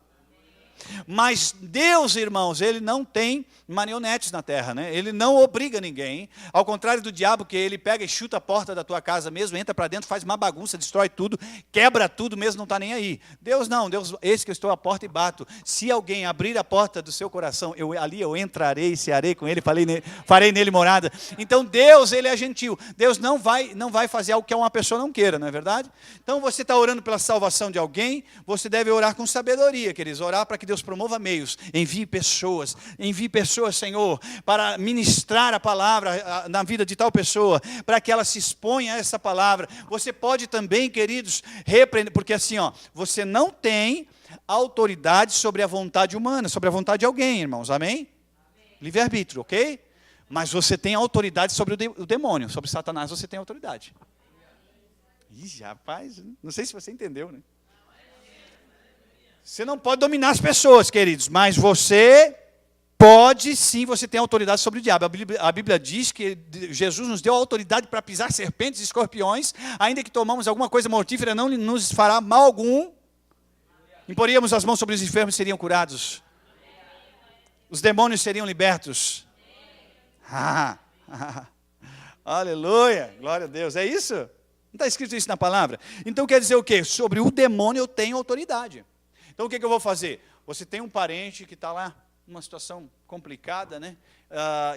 Mas Deus, irmãos, Ele não tem marionetes na terra, né? Ele não obriga ninguém, ao contrário do diabo, que ele pega e chuta a porta da tua casa mesmo, entra para dentro, faz uma bagunça, destrói tudo, quebra tudo mesmo, não está nem aí. Deus não, Deus, eis que eu estou à porta e bato. Se alguém abrir a porta do seu coração, ali eu entrarei, cearei com ele, farei nele morada. Então Deus, Ele é gentil. Deus não vai fazer algo que uma pessoa não queira, não é verdade? Então você está orando pela salvação de alguém, você deve orar com sabedoria, queridos, orar para que Deus promova meios, envie pessoas, Senhor, para ministrar a palavra na vida de tal pessoa, para que ela se exponha a essa palavra. Você pode também, queridos, repreender, porque assim, ó, você não tem autoridade sobre a vontade humana, sobre a vontade de alguém, irmãos, amém? Livre-arbítrio, ok? Mas você tem autoridade sobre o demônio, sobre Satanás você tem autoridade. Ih, rapaz, não sei se você entendeu, né? Você não pode dominar as pessoas, queridos, mas você pode sim, você tem autoridade sobre o diabo. A Bíblia diz que Jesus nos deu autoridade para pisar serpentes e escorpiões, ainda que tomamos alguma coisa mortífera, não nos fará mal algum. Imporíamos as mãos sobre os enfermos e seriam curados. Os demônios seriam libertos. Aleluia, glória a Deus. É isso? Não está escrito isso na palavra? Então quer dizer o quê? Sobre o demônio eu tenho autoridade. Então o que eu vou fazer? Você tem um parente que está lá, numa situação complicada, né?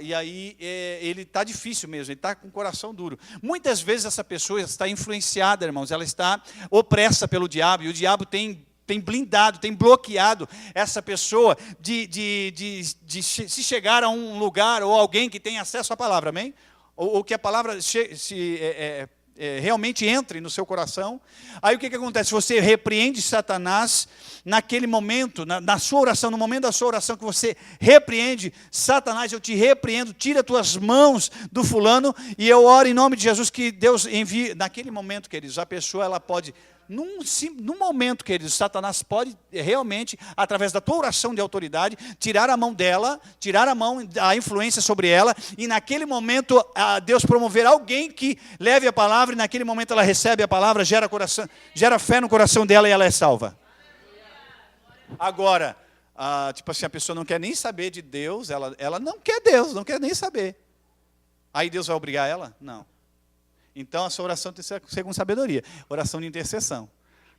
E aí ele está difícil mesmo, ele está com o coração duro. Muitas vezes essa pessoa está influenciada, irmãos, ela está opressa pelo diabo, e o diabo tem blindado, tem bloqueado essa pessoa de se chegar a um lugar ou alguém que tem acesso à palavra, amém? Ou que a palavra realmente entre no seu coração. Aí o que acontece? Você repreende Satanás naquele momento, na sua oração, no momento da sua oração que você repreende Satanás, eu te repreendo, tira tuas mãos do fulano, e eu oro em nome de Jesus que Deus envie. Naquele momento, queridos, a pessoa ela pode, num momento, queridos, Satanás pode realmente, através da tua oração de autoridade, tirar a mão dela, tirar a influência sobre ela, e naquele momento Deus promover alguém que leve a palavra, e naquele momento ela recebe a palavra, gera fé no coração dela e ela é salva. Agora, tipo assim, a pessoa não quer nem saber de Deus, ela não quer Deus, não quer nem saber. Aí Deus vai obrigar ela? Não. Então a sua oração tem que ser com sabedoria. Oração de intercessão.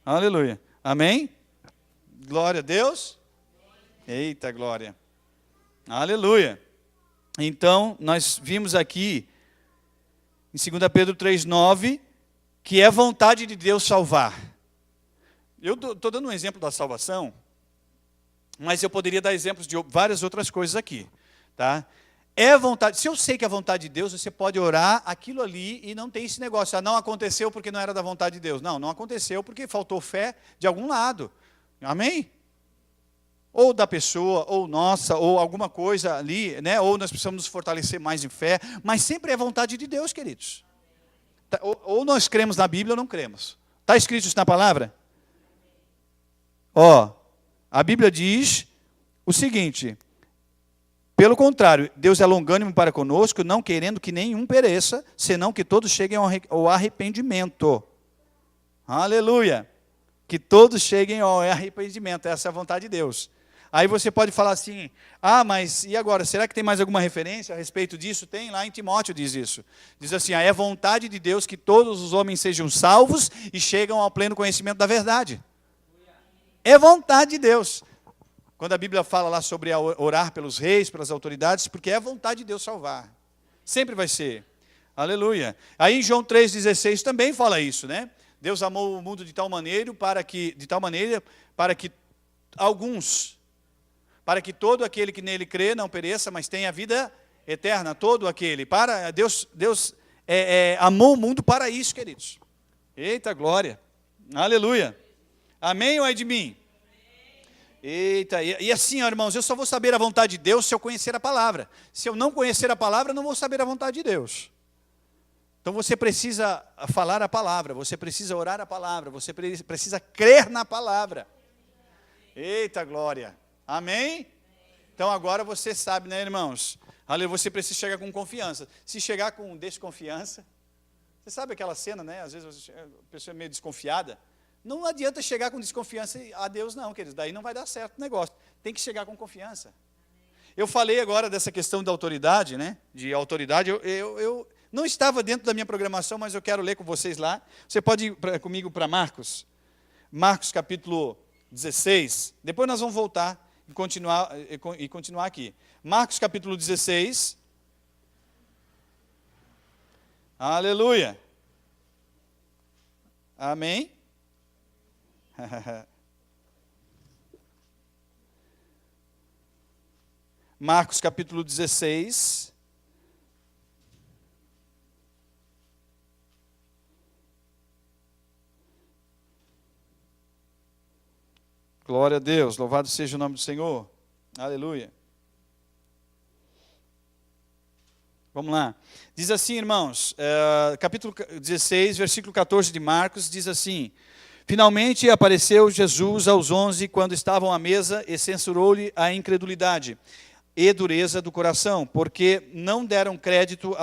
Aleluia. Amém? Glória a Deus. Eita glória. Aleluia. Então, nós vimos aqui, em 2 Pedro 3,9, que é vontade de Deus salvar. Eu estou dando um exemplo da salvação, mas eu poderia dar exemplos de várias outras coisas aqui, tá? É vontade, se eu sei que é vontade de Deus, você pode orar aquilo ali e não tem esse negócio, não aconteceu porque não era da vontade de Deus. Não aconteceu porque faltou fé de algum lado. Amém? Ou da pessoa, ou nossa, ou alguma coisa ali, né? Ou nós precisamos nos fortalecer mais em fé, mas sempre é vontade de Deus, queridos. Ou nós cremos na Bíblia ou não cremos. Está escrito isso na palavra? A Bíblia diz o seguinte: pelo contrário, Deus é longânimo para conosco, não querendo que nenhum pereça, senão que todos cheguem ao arrependimento. Aleluia! Que todos cheguem ao arrependimento, essa é a vontade de Deus. Aí você pode falar assim, mas e agora, será que tem mais alguma referência a respeito disso? Tem, lá em Timóteo diz isso. Diz assim, é vontade de Deus que todos os homens sejam salvos e chegam ao pleno conhecimento da verdade. É vontade de Deus. Quando a Bíblia fala lá sobre orar pelos reis, pelas autoridades, porque é vontade de Deus salvar. Sempre vai ser. Aleluia. Aí em João 3,16 também fala isso, né? Deus amou o mundo de tal maneira para que para que todo aquele que nele crê não pereça, mas tenha vida eterna, todo aquele. Deus amou o mundo para isso, queridos. Eita glória, aleluia, amém ou é de mim? Eita, e assim, ó, irmãos, eu só vou saber a vontade de Deus se eu conhecer a palavra. Se eu não conhecer a palavra, eu não vou saber a vontade de Deus. Então você precisa falar a palavra, você precisa orar a palavra, você precisa crer na palavra. Eita glória, amém? Então agora você sabe, né, irmãos? Você precisa chegar com confiança. Se chegar com desconfiança, você sabe aquela cena, né? Às vezes a pessoa é meio desconfiada. Não adianta chegar com desconfiança a Deus não, queridos. Daí não vai dar certo o negócio. Tem que chegar com confiança. Eu falei agora dessa questão da autoridade, né? De autoridade. Eu não estava dentro da minha programação, mas eu quero ler com vocês lá. Você pode ir comigo para Marcos. Marcos capítulo 16. Depois nós vamos voltar e continuar aqui. Marcos capítulo 16. Aleluia. Amém. Marcos capítulo 16. Glória a Deus, louvado seja o nome do Senhor. Aleluia. Vamos lá. Diz assim, irmãos, capítulo 16, versículo 14 de Marcos, diz assim: finalmente apareceu Jesus aos 11, quando estavam à mesa, e censurou-lhe a incredulidade e dureza do coração, porque não deram crédito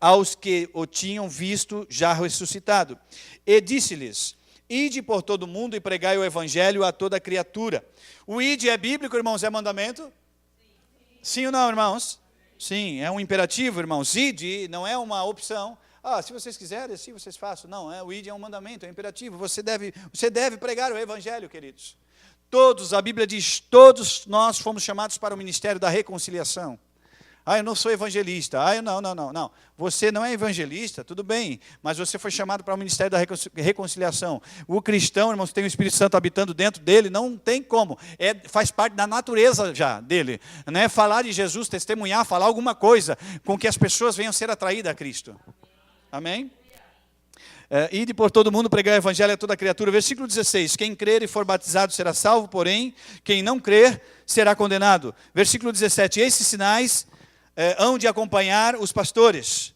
aos que o tinham visto já ressuscitado. E disse-lhes: ide por todo mundo e pregai o evangelho a toda criatura. O ide é bíblico, irmãos, é mandamento? Sim ou não, irmãos? Sim, é um imperativo, irmãos. Ide não é uma opção. Se vocês quiserem, assim vocês façam. Não, o ide é um mandamento, é um imperativo. Você deve pregar o evangelho, queridos. Todos, a Bíblia diz, todos nós fomos chamados para o ministério da reconciliação. Eu não sou evangelista. Não. Você não é evangelista, tudo bem, mas você foi chamado para o ministério da reconciliação. O cristão, irmãos, tem o Espírito Santo habitando dentro dele, não tem como. Faz parte da natureza já dele. Né? Falar de Jesus, testemunhar, falar alguma coisa com que as pessoas venham ser atraídas a Cristo. Amém? Ide por todo mundo pregar o evangelho a toda criatura. Versículo 16, quem crer e for batizado será salvo, porém, quem não crer será condenado. Versículo 17, esses sinais hão de acompanhar os pastores.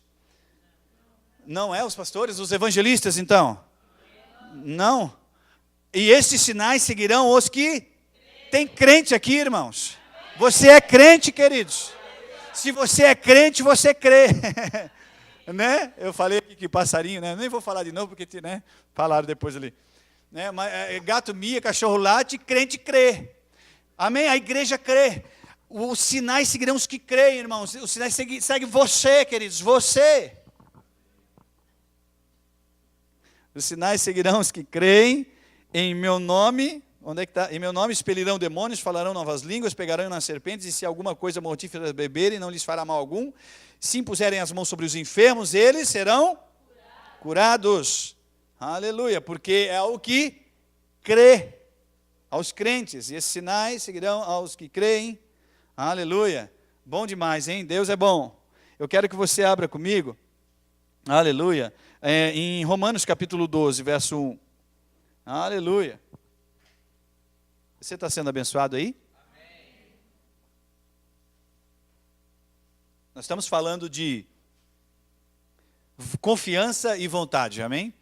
Não é os pastores, os evangelistas então? Não. E esses sinais seguirão os que... Tem crente aqui, irmãos. Você é crente, queridos. Se você é crente, você crê. Né? Eu falei aqui que passarinho, né? Nem vou falar de novo, porque né? Falaram depois ali. Né? Mas, gato mia, cachorro late, crente crê. Amém? A igreja crê. Os sinais seguirão os que creem, irmãos. Os sinais seguem você, queridos, você. Os sinais seguirão os que creem em meu nome. Onde é que está? Em meu nome expelirão demônios, falarão novas línguas, pegarão nas serpentes, e se alguma coisa mortífera beberem, não lhes fará mal algum. Se impuserem as mãos sobre os enfermos, eles serão curados. Aleluia, porque é o que crê, aos crentes. E esses sinais seguirão aos que creem. Aleluia. Bom demais, hein? Deus é bom. Eu quero que você abra comigo. Aleluia. Em Romanos capítulo 12, verso 1. Aleluia. Você está sendo abençoado aí? Amém. Nós estamos falando de confiança e vontade, amém?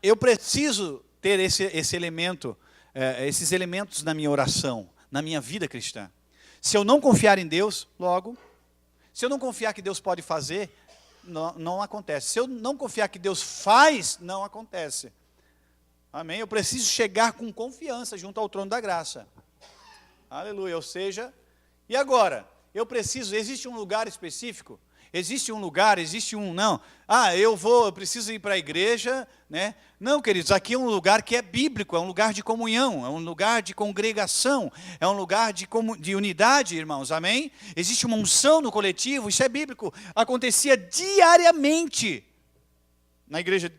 Eu preciso ter esse elemento, esses elementos na minha oração, na minha vida cristã. Se eu não confiar em Deus, logo, se eu não confiar que Deus pode fazer, não acontece. Se eu não confiar que Deus faz, não acontece. Amém? Eu preciso chegar com confiança junto ao trono da graça. Aleluia. Ou seja, e agora? Existe um lugar específico? Existe um lugar, não. Eu preciso ir para a igreja, né? Não, queridos, aqui é um lugar que é bíblico, é um lugar de comunhão, é um lugar de congregação, é um lugar de unidade, irmãos, amém? Existe uma unção no coletivo, isso é bíblico. Acontecia diariamente na igreja,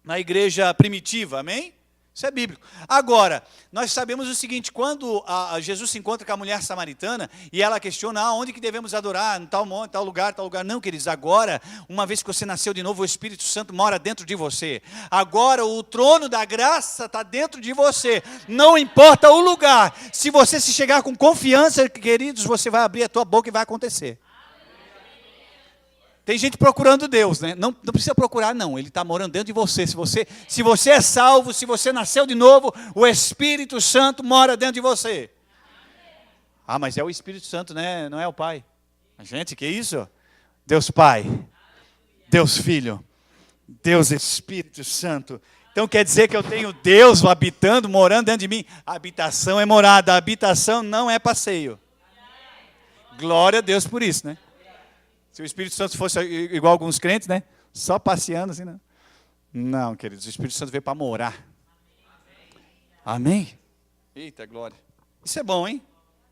na igreja primitiva, amém? Isso é bíblico. Agora, nós sabemos o seguinte, quando Jesus se encontra com a mulher samaritana, e ela questiona, onde que devemos adorar, em tal monte, tal lugar. Não, queridos, agora, uma vez que você nasceu de novo, o Espírito Santo mora dentro de você. Agora, o trono da graça está dentro de você. Não importa o lugar. Se você se chegar com confiança, queridos, você vai abrir a tua boca e vai acontecer. Tem gente procurando Deus, né? Não precisa procurar, não. Ele está morando dentro de você. Se você é salvo, se você nasceu de novo, o Espírito Santo mora dentro de você. Mas é o Espírito Santo, né? Não é o Pai. Gente, que isso? Deus Pai, Deus Filho, Deus Espírito Santo. Então quer dizer que eu tenho Deus habitando, morando dentro de mim. A habitação é morada, a habitação não é passeio. Glória a Deus por isso, né? Se o Espírito Santo fosse igual a alguns crentes, né? Só passeando assim, não. Não, queridos, o Espírito Santo veio para morar. Amém? Eita, glória. Isso é bom, hein?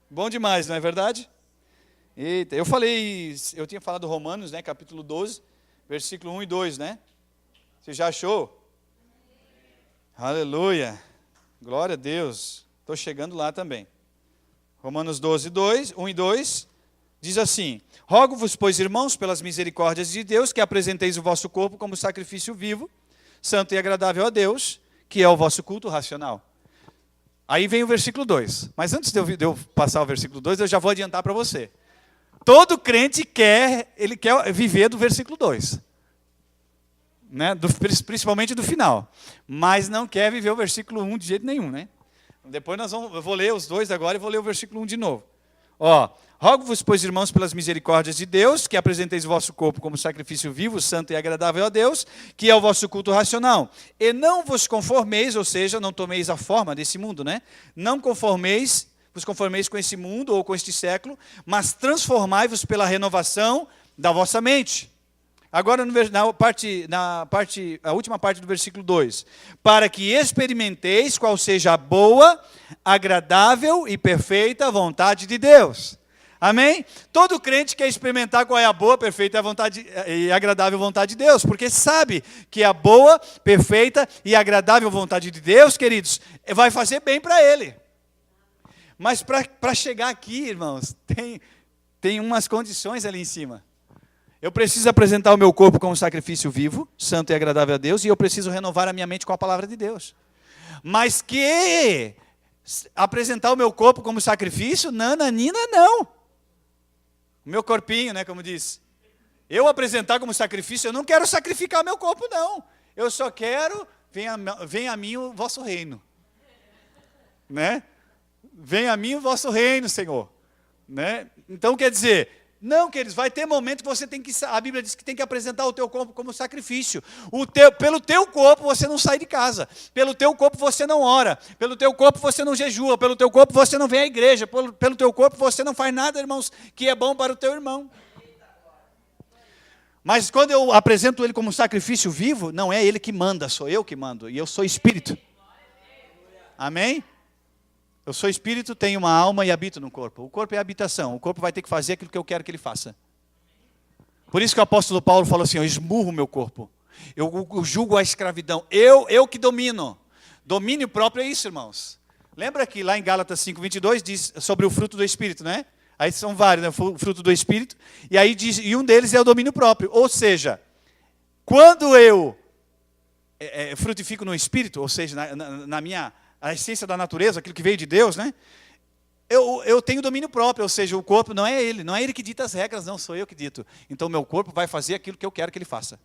Bom demais, não é verdade? Eita, eu tinha falado Romanos, né? Capítulo 12, versículo 1 e 2, né? Você já achou? Aleluia. Glória a Deus. Estou chegando lá também. Romanos 12, 1 e 2. Diz assim, rogo-vos, pois, irmãos, pelas misericórdias de Deus, que apresenteis o vosso corpo como sacrifício vivo, santo e agradável a Deus, que é o vosso culto racional. Aí vem o versículo 2. Mas antes de eu passar o versículo 2, eu já vou adiantar para você. Todo crente quer viver do versículo 2. Né? Principalmente do final. Mas não quer viver o versículo 1 de jeito nenhum, né? Depois eu vou ler os dois agora e vou ler o versículo 1 de novo. Rogo-vos, pois, irmãos, pelas misericórdias de Deus, que apresenteis o vosso corpo como sacrifício vivo, santo e agradável a Deus, que é o vosso culto racional. E não vos conformeis, ou seja, não tomeis a forma desse mundo, né? Não vos conformeis com esse mundo ou com este século, mas transformai-vos pela renovação da vossa mente. Agora, a última parte do versículo 2. Para que experimenteis qual seja a boa, agradável e perfeita vontade de Deus. Amém? Todo crente quer experimentar qual é a boa, perfeita e agradável vontade de Deus, porque sabe que a boa, perfeita e agradável vontade de Deus, queridos, vai fazer bem para ele. Mas para chegar aqui, irmãos, tem umas condições ali em cima. Eu preciso apresentar o meu corpo como sacrifício vivo, santo e agradável a Deus, e eu preciso renovar a minha mente com a palavra de Deus. Mas que apresentar o meu corpo como sacrifício, nananina, não. O meu corpinho, né, como diz. Eu apresentar como sacrifício, eu não quero sacrificar meu corpo, não. Eu só quero, venha a mim o vosso reino. Né? Venha a mim o vosso reino, Senhor. Né? Então, quer dizer, não, queridos, vai ter momento que a Bíblia diz que tem que apresentar o teu corpo como sacrifício. Pelo teu corpo você não sai de casa, pelo teu corpo você não ora, pelo teu corpo você não jejua, pelo teu corpo você não vem à igreja, pelo teu corpo você não faz nada, irmãos, que é bom para o teu irmão. Mas quando eu apresento ele como sacrifício vivo, não é ele que manda, sou eu que mando, e eu sou espírito. Amém? Eu sou espírito, tenho uma alma e habito no corpo. O corpo é a habitação. O corpo vai ter que fazer aquilo que eu quero que ele faça. Por isso que o apóstolo Paulo falou assim, eu esmurro o meu corpo. Eu julgo a escravidão. Eu que domino. Domínio próprio é isso, irmãos. Lembra que lá em Gálatas 5:22 diz sobre o fruto do Espírito, né? Aí são vários, né? O fruto do Espírito. E aí diz, e um deles é o domínio próprio. Ou seja, quando eu frutifico no Espírito, ou seja, a essência da natureza, aquilo que veio de Deus, né? Eu tenho domínio próprio, ou seja, o corpo não é ele que dita as regras, não, sou eu que dito. Então, meu corpo vai fazer aquilo que eu quero que ele faça.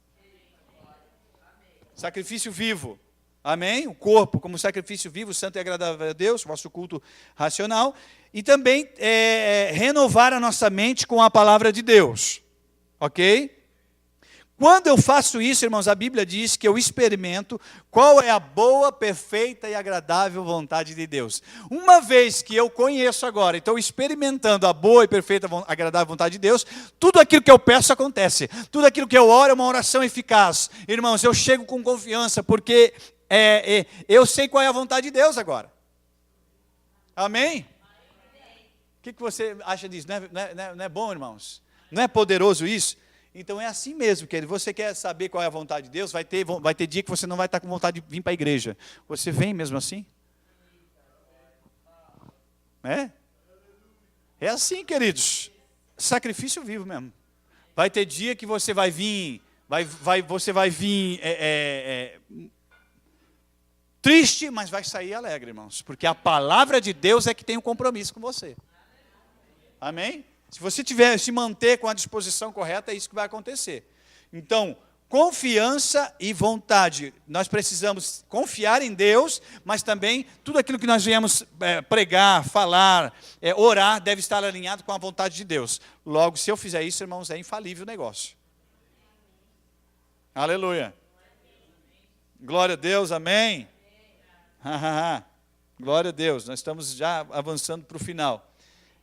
Sacrifício vivo, amém? O corpo como sacrifício vivo, santo e agradável a Deus, vosso culto racional. E também renovar a nossa mente com a palavra de Deus, ok? Quando eu faço isso, irmãos, a Bíblia diz que eu experimento qual é a boa, perfeita e agradável vontade de Deus. Uma vez que eu conheço agora, estou experimentando a boa e perfeita, agradável vontade de Deus, tudo aquilo que eu peço acontece. Tudo aquilo que eu oro é uma oração eficaz. Irmãos, eu chego com confiança, porque eu sei qual é a vontade de Deus agora. Amém? O que você acha disso? Não é bom, irmãos? Não é poderoso isso? Então é assim mesmo, querido. Você quer saber qual é a vontade de Deus? Vai ter dia que você não vai estar com vontade de vir para a igreja. Você vem mesmo assim? É assim, queridos. Sacrifício vivo mesmo. Vai ter dia que você vai vir, você vai vir triste, mas vai sair alegre, irmãos. Porque a palavra de Deus é que tem um compromisso com você. Amém? Se você se manter com a disposição correta, é isso que vai acontecer. Então, confiança e vontade. Nós precisamos confiar em Deus, mas também tudo aquilo que nós viemos pregar, falar, orar, deve estar alinhado com a vontade de Deus. Logo, se eu fizer isso, irmãos, é infalível o negócio. Aleluia. Glória a Deus, amém. Glória a Deus. Nós estamos já avançando para o final.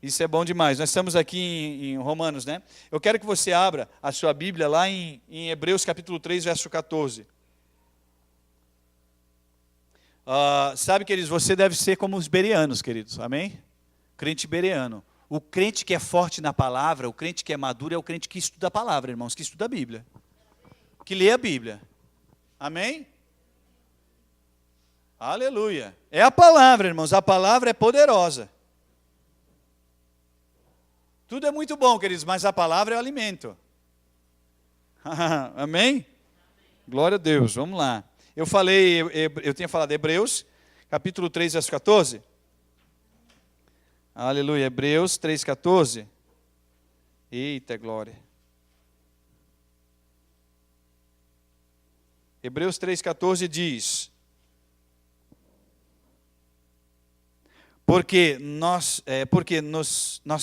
Isso é bom demais. Nós estamos aqui em Romanos, né? Eu quero que você abra a sua Bíblia lá em Hebreus capítulo 3, verso 14. Sabe, queridos, você deve ser como os bereanos, queridos, amém? Crente bereano. O crente que é forte na palavra, o crente que é maduro é o crente que estuda a palavra, irmãos, que estuda a Bíblia. Que lê a Bíblia. Amém? Aleluia. É a palavra, irmãos, a palavra é poderosa. Tudo é muito bom, queridos, mas a palavra é o alimento. Amém? Glória a Deus, vamos lá. Eu tinha falado Hebreus, capítulo 3, verso 14. Aleluia, Hebreus 3, 14. Eita glória. Hebreus 3, 14 diz: Porque nós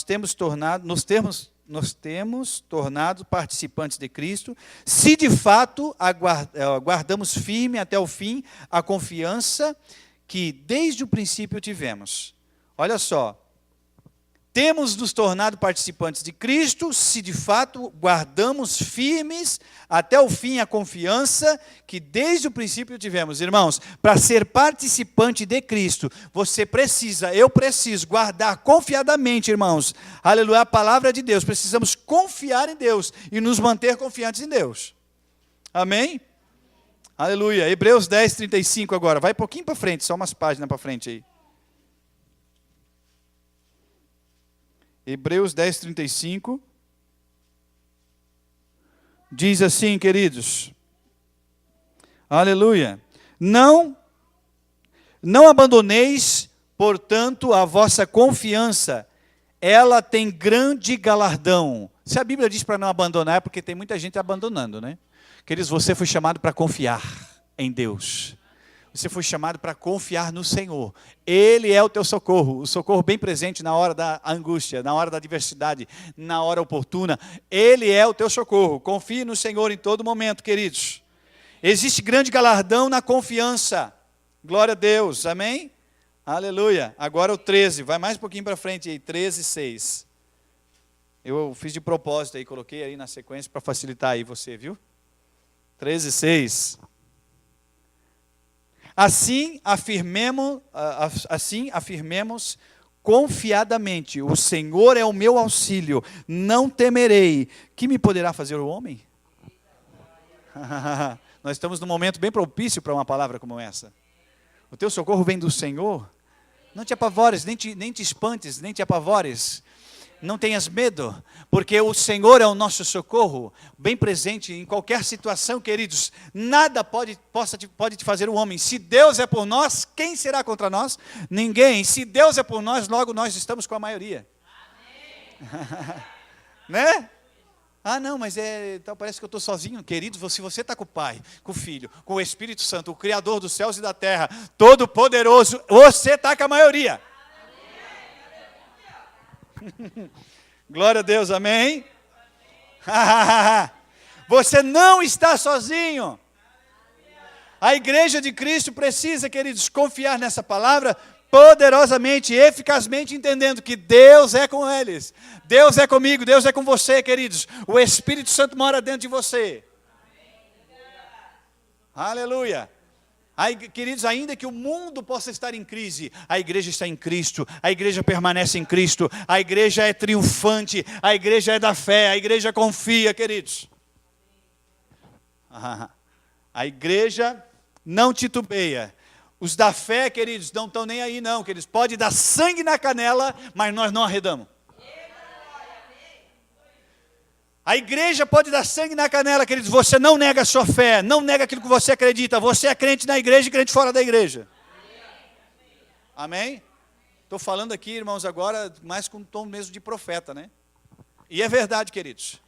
temos tornado participantes de Cristo, se de fato aguardamos firme até o fim a confiança que desde o princípio tivemos. Olha só, temos nos tornado participantes de Cristo, se de fato guardamos firmes até o fim a confiança que desde o princípio tivemos. Irmãos, para ser participante de Cristo, eu preciso guardar confiadamente, irmãos, aleluia, a palavra de Deus. Precisamos confiar em Deus e nos manter confiantes em Deus. Amém? Aleluia. Hebreus 10, 35 agora. Vai um pouquinho para frente, só umas páginas para frente aí. Hebreus 10, 35, diz assim, queridos, aleluia, não abandoneis, portanto, a vossa confiança, ela tem grande galardão. Se a Bíblia diz para não abandonar, é porque tem muita gente abandonando, né? Queridos, você foi chamado para confiar em Deus. Você foi chamado para confiar no Senhor. Ele é o teu socorro, o socorro bem presente na hora da angústia, na hora da adversidade, na hora oportuna. Ele é o teu socorro. Confie no Senhor em todo momento, queridos. Existe grande galardão na confiança. Glória a Deus, amém? Aleluia. Agora o 13, vai mais um pouquinho para frente aí, 13, 6. Eu fiz de propósito aí, coloquei aí na sequência para facilitar aí você, viu? 13, 6. Assim afirmemos confiadamente, o Senhor é o meu auxílio, não temerei. Que me poderá fazer o homem? Nós estamos num momento bem propício para uma palavra como essa. O teu socorro vem do Senhor. Não te apavores, nem te espantes, nem te apavores. Não tenhas medo, porque o Senhor é o nosso socorro, bem presente em qualquer situação, queridos. Nada pode te fazer o homem. Se Deus é por nós, quem será contra nós? Ninguém. Se Deus é por nós, logo nós estamos com a maioria. Né? Ah, não, mas então parece que eu estou sozinho. Queridos, se você está com o Pai, com o Filho, com o Espírito Santo, o Criador dos céus e da terra, Todo-Poderoso, você está com a maioria. Glória a Deus, amém? Você não está sozinho. A igreja de Cristo precisa, queridos, confiar nessa palavra poderosamente, eficazmente, entendendo que Deus é com eles. Deus é comigo, Deus é com você, queridos. O Espírito Santo mora dentro de você. Aleluia. Aí, queridos, ainda que o mundo possa estar em crise, a igreja está em Cristo, a igreja permanece em Cristo, a igreja é triunfante, a igreja é da fé, a igreja confia, queridos. A igreja não titubeia. Os da fé, queridos, não estão nem aí não, queridos. Pode dar sangue na canela, mas nós não arredamos. A igreja pode dar sangue na canela, queridos. Você não nega a sua fé, não nega aquilo que você acredita. Você é crente na igreja e crente fora da igreja. Amém? Estou falando aqui, irmãos, agora mais com um tom mesmo de profeta, né? E é verdade, queridos.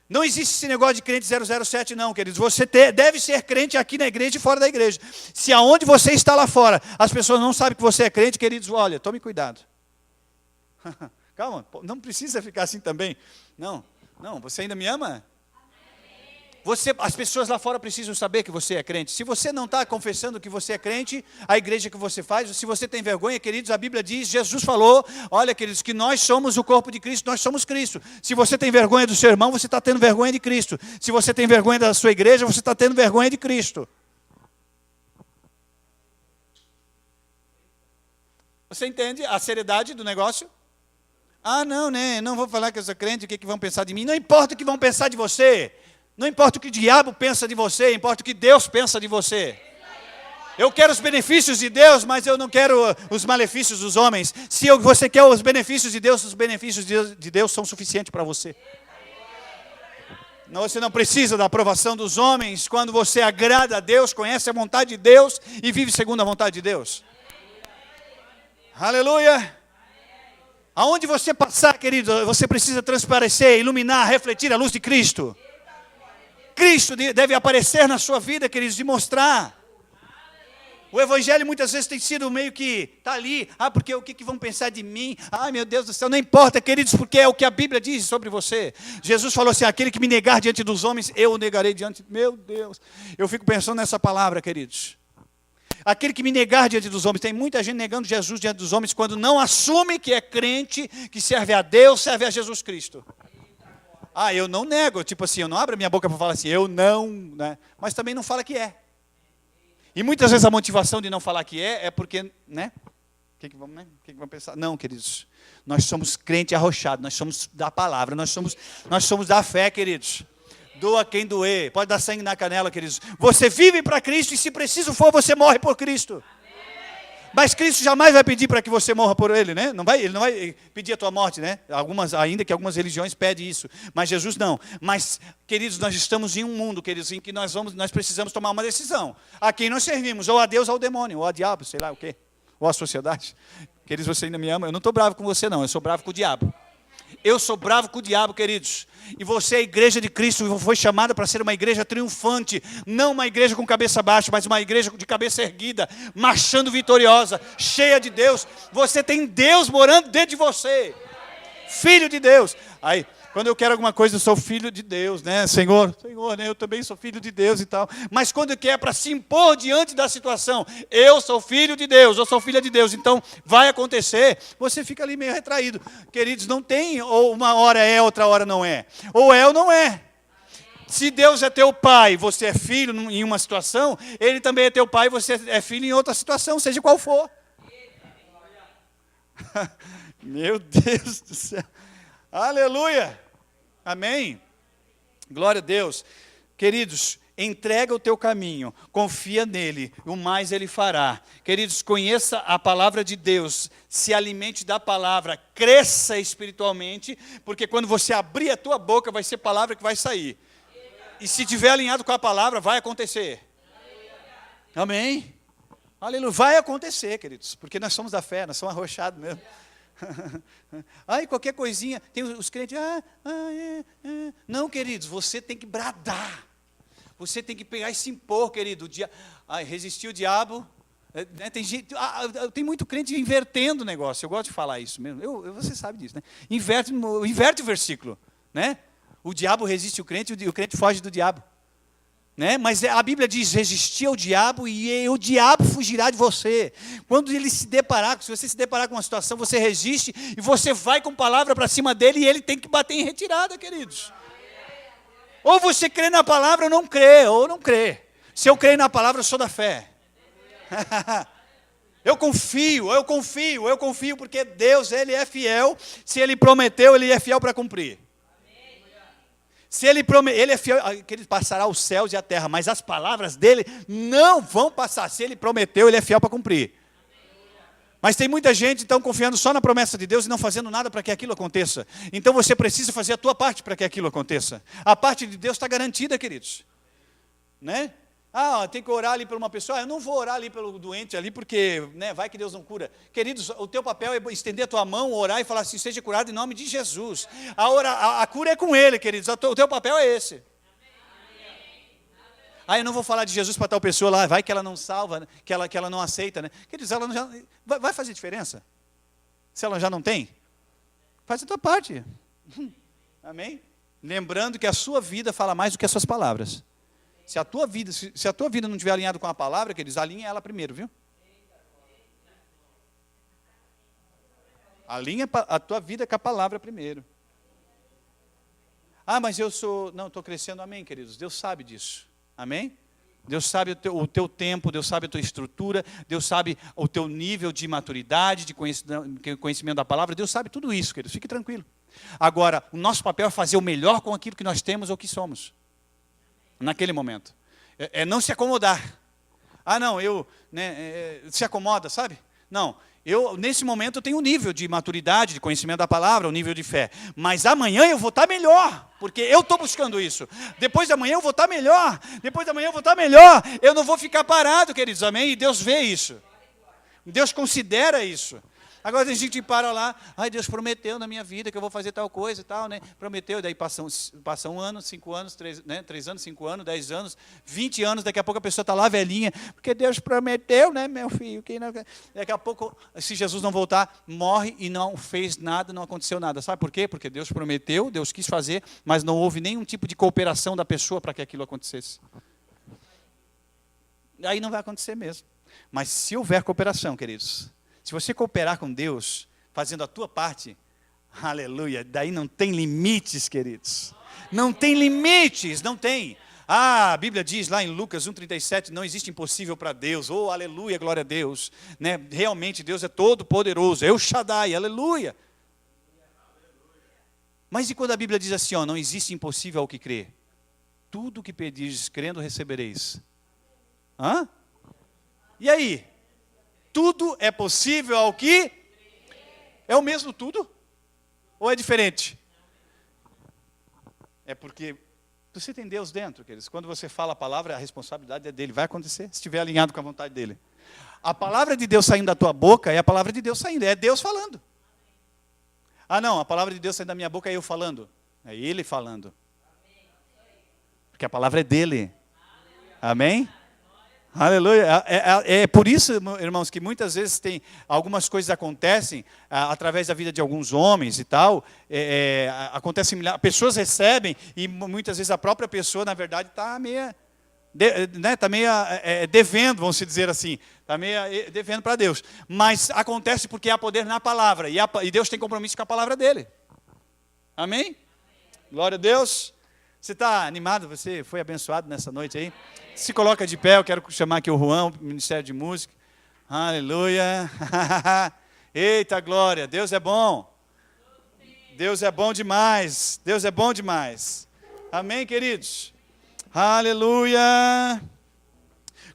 Não existe esse negócio de crente 007 não, queridos. Você deve ser crente aqui na igreja e fora da igreja. Se aonde você está lá fora, as pessoas não sabem que você é crente, queridos, olha, tome cuidado. Calma, não precisa ficar assim também. Não, você ainda me ama? As pessoas lá fora precisam saber que você é crente. Se você não está confessando que você é crente, a igreja que você faz, se você tem vergonha, queridos, a Bíblia diz, Jesus falou, olha, queridos, que nós somos o corpo de Cristo, nós somos Cristo. Se você tem vergonha do seu irmão, você está tendo vergonha de Cristo. Se você tem vergonha da sua igreja, você está tendo vergonha de Cristo. Você entende a seriedade do negócio? Ah, não, né? Não vou falar que eu sou crente, o que vão pensar de mim? Não importa o que vão pensar de você. Não importa o que o diabo pensa de você, importa o que Deus pensa de você. Eu quero os benefícios de Deus, mas eu não quero os malefícios dos homens. Se você quer os benefícios de Deus, os benefícios de Deus são suficientes para você. Você não precisa da aprovação dos homens quando você agrada a Deus, conhece a vontade de Deus e vive segundo a vontade de Deus. Aleluia! Aonde você passar, querido, você precisa transparecer, iluminar, refletir a luz de Cristo. Cristo deve aparecer na sua vida, queridos, e mostrar. O evangelho muitas vezes tem sido meio que, está ali, porque o que vão pensar de mim? Ai, meu Deus do céu, não importa, queridos, porque é o que a Bíblia diz sobre você. Jesus falou assim, aquele que me negar diante dos homens, eu o negarei diante, meu Deus. Eu fico pensando nessa palavra, queridos. Aquele que me negar diante dos homens, tem muita gente negando Jesus diante dos homens, quando não assume que é crente, que serve a Deus, serve a Jesus Cristo. Eu não nego, tipo assim, eu não abro a minha boca para falar assim, eu não, né? Mas também não fala que é. E muitas vezes a motivação de não falar que é porque, né? O que vão pensar? Não, queridos, nós somos crente arrochado, nós somos da palavra, nós somos da fé, queridos. Doa quem doer, pode dar sangue na canela, queridos. Você vive para Cristo e se preciso for, você morre por Cristo. Mas Cristo jamais vai pedir para que você morra por Ele, né? Ele não vai pedir a tua morte, né? Ainda que algumas religiões pedem isso. Mas Jesus não. Mas, queridos, nós estamos em um mundo, queridos, em que nós precisamos tomar uma decisão. A quem nós servimos? Ou a Deus ou ao demônio, ou a diabo, sei lá o quê. Ou a sociedade. Queridos, você ainda me ama? Eu não estou bravo com você, não. Eu sou bravo com o diabo. Eu sou bravo com o diabo, queridos. E você, a igreja de Cristo, foi chamada para ser uma igreja triunfante. Não uma igreja com cabeça baixa, mas uma igreja de cabeça erguida, marchando vitoriosa, cheia de Deus. Você tem Deus morando dentro de você. Filho de Deus. Aí, quando eu quero alguma coisa, eu sou filho de Deus, né? Senhor, né? Eu também sou filho de Deus e tal. Mas quando quer para se impor diante da situação, eu sou filho de Deus, eu sou filha de Deus, então vai acontecer, você fica ali meio retraído. Queridos, não tem ou uma hora é, outra hora não é. Ou é ou não é. Se Deus é teu pai, você é filho em uma situação, Ele também é teu pai, você é filho em outra situação, seja qual for. Meu Deus do céu. Aleluia. Amém? Glória a Deus. Queridos, entrega o teu caminho, confia nele, o mais ele fará. Queridos, conheça a palavra de Deus, se alimente da palavra, cresça espiritualmente, porque quando você abrir a tua boca, vai ser palavra que vai sair. E se estiver alinhado com a palavra, vai acontecer. Amém? Aleluia. Vai acontecer, queridos, porque nós somos da fé, nós somos arrochados mesmo. Qualquer coisinha, tem os crentes, não, queridos, você tem que bradar, você tem que pegar e se impor, querido, resistir o diabo, né? Tem muito crente invertendo o negócio, eu gosto de falar isso mesmo, você sabe disso, né? Inverte o versículo, né? O diabo resiste ao crente e o crente foge do diabo. Né? Mas a Bíblia diz, resistir ao diabo e o diabo fugirá de você. Quando ele se deparar, se você se deparar com uma situação, você resiste e você vai com palavra para cima dele e ele tem que bater em retirada, queridos. Ou você crê na palavra ou não crê, Se eu creio na palavra, eu sou da fé. Eu confio, porque Deus, Ele é fiel. Se Ele prometeu, Ele é fiel para cumprir. Se Ele prometeu, Ele é fiel, que Ele passará os céus e a terra, mas as palavras dEle não vão passar. Se Ele prometeu, Ele é fiel para cumprir. Mas tem muita gente, então, confiando só na promessa de Deus e não fazendo nada para que aquilo aconteça. Então, você precisa fazer a tua parte para que aquilo aconteça. A parte de Deus está garantida, queridos. Né? Tem que orar ali por uma pessoa. Eu não vou orar ali pelo doente ali, porque vai que Deus não cura. Queridos, o teu papel é estender a tua mão, orar e falar assim, seja curado em nome de Jesus. A cura é com Ele, queridos. O teu papel é esse. Eu não vou falar de Jesus para tal pessoa lá, vai que ela não salva, que ela não aceita. Né? Queridos, ela já, vai fazer diferença? Se ela já não tem? Faz a tua parte. Amém? Lembrando que a sua vida fala mais do que as suas palavras. Se a tua vida não estiver alinhada com a palavra, queridos, alinha ela primeiro, viu? Alinha a tua vida com a palavra primeiro. Mas eu estou crescendo, amém, queridos. Deus sabe disso, amém? Deus sabe o teu tempo, Deus sabe a tua estrutura, Deus sabe o teu nível de maturidade, de conhecimento da palavra, Deus sabe tudo isso, queridos, fique tranquilo. Agora, o nosso papel é fazer o melhor com aquilo que nós temos ou que somos. Naquele momento. Não se acomodar. Se acomoda, sabe? Não, nesse momento eu tenho um nível de maturidade, de conhecimento da palavra, um nível de fé. Mas amanhã eu vou estar melhor, porque eu estou buscando isso. Depois de amanhã eu vou estar melhor. Depois de amanhã eu vou estar melhor. Eu não vou ficar parado, queridos, amém? E Deus vê isso. Deus considera isso. Agora tem gente que para lá, Deus prometeu na minha vida que eu vou fazer tal coisa e tal, né? Prometeu, daí passa um ano, 5 anos, 3 anos, 5 anos, 10 anos, 20 anos, daqui a pouco a pessoa está lá velhinha, porque Deus prometeu, né, meu filho? Daqui a pouco, se Jesus não voltar, morre e não fez nada, não aconteceu nada. Sabe por quê? Porque Deus prometeu, Deus quis fazer, mas não houve nenhum tipo de cooperação da pessoa para que aquilo acontecesse. Aí não vai acontecer mesmo. Mas se houver cooperação, queridos, se você cooperar com Deus, fazendo a tua parte, aleluia, daí não tem limites, queridos. Não tem limites, não tem. A Bíblia diz lá em Lucas 1,37, não existe impossível para Deus. Oh, aleluia, glória a Deus. Né? Realmente Deus é todo poderoso, é o Shaddai, aleluia. Mas e quando a Bíblia diz assim, não existe impossível ao que crê? Tudo o que pedires, crendo, recebereis. E aí? Tudo é possível ao que? É o mesmo tudo? Ou é diferente? É porque você tem Deus dentro, queridos. Quando você fala a palavra, a responsabilidade é dele. Vai acontecer, se estiver alinhado com a vontade dele. A palavra de Deus saindo da tua boca é a palavra de Deus saindo. É Deus falando. Não, a palavra de Deus saindo da minha boca é eu falando. É ele falando. Porque a palavra é dele. Amém? Aleluia. É por isso, irmãos, que muitas vezes tem algumas coisas acontecem através da vida de alguns homens e tal. Acontecem, pessoas recebem e muitas vezes a própria pessoa, na verdade, está meio devendo, vamos dizer assim. Está meio devendo para Deus. Mas acontece porque há poder na palavra. E Deus tem compromisso com a palavra dele. Amém? Glória a Deus. Você está animado? Você foi abençoado nessa noite aí? Se coloca de pé, eu quero chamar aqui o Juan, o Ministério de Música. Aleluia. Eita glória, Deus é bom. Deus é bom demais. Deus é bom demais. Amém, queridos? Aleluia.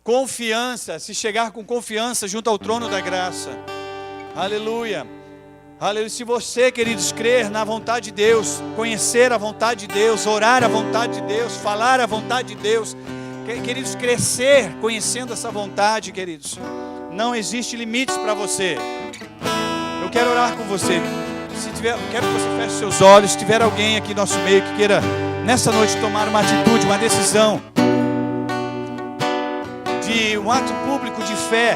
Confiança, se chegar com confiança junto ao trono da graça. Aleluia. Aleluia. Se você, queridos, crer na vontade de Deus, conhecer a vontade de Deus, orar a vontade de Deus, falar a vontade de Deus, queridos, crescer conhecendo essa vontade, queridos, não existe limites para você. Eu quero orar com você. Quero que você feche seus olhos. Se tiver alguém aqui no nosso meio que queira, nessa noite, tomar uma atitude, uma decisão, de um ato público de fé,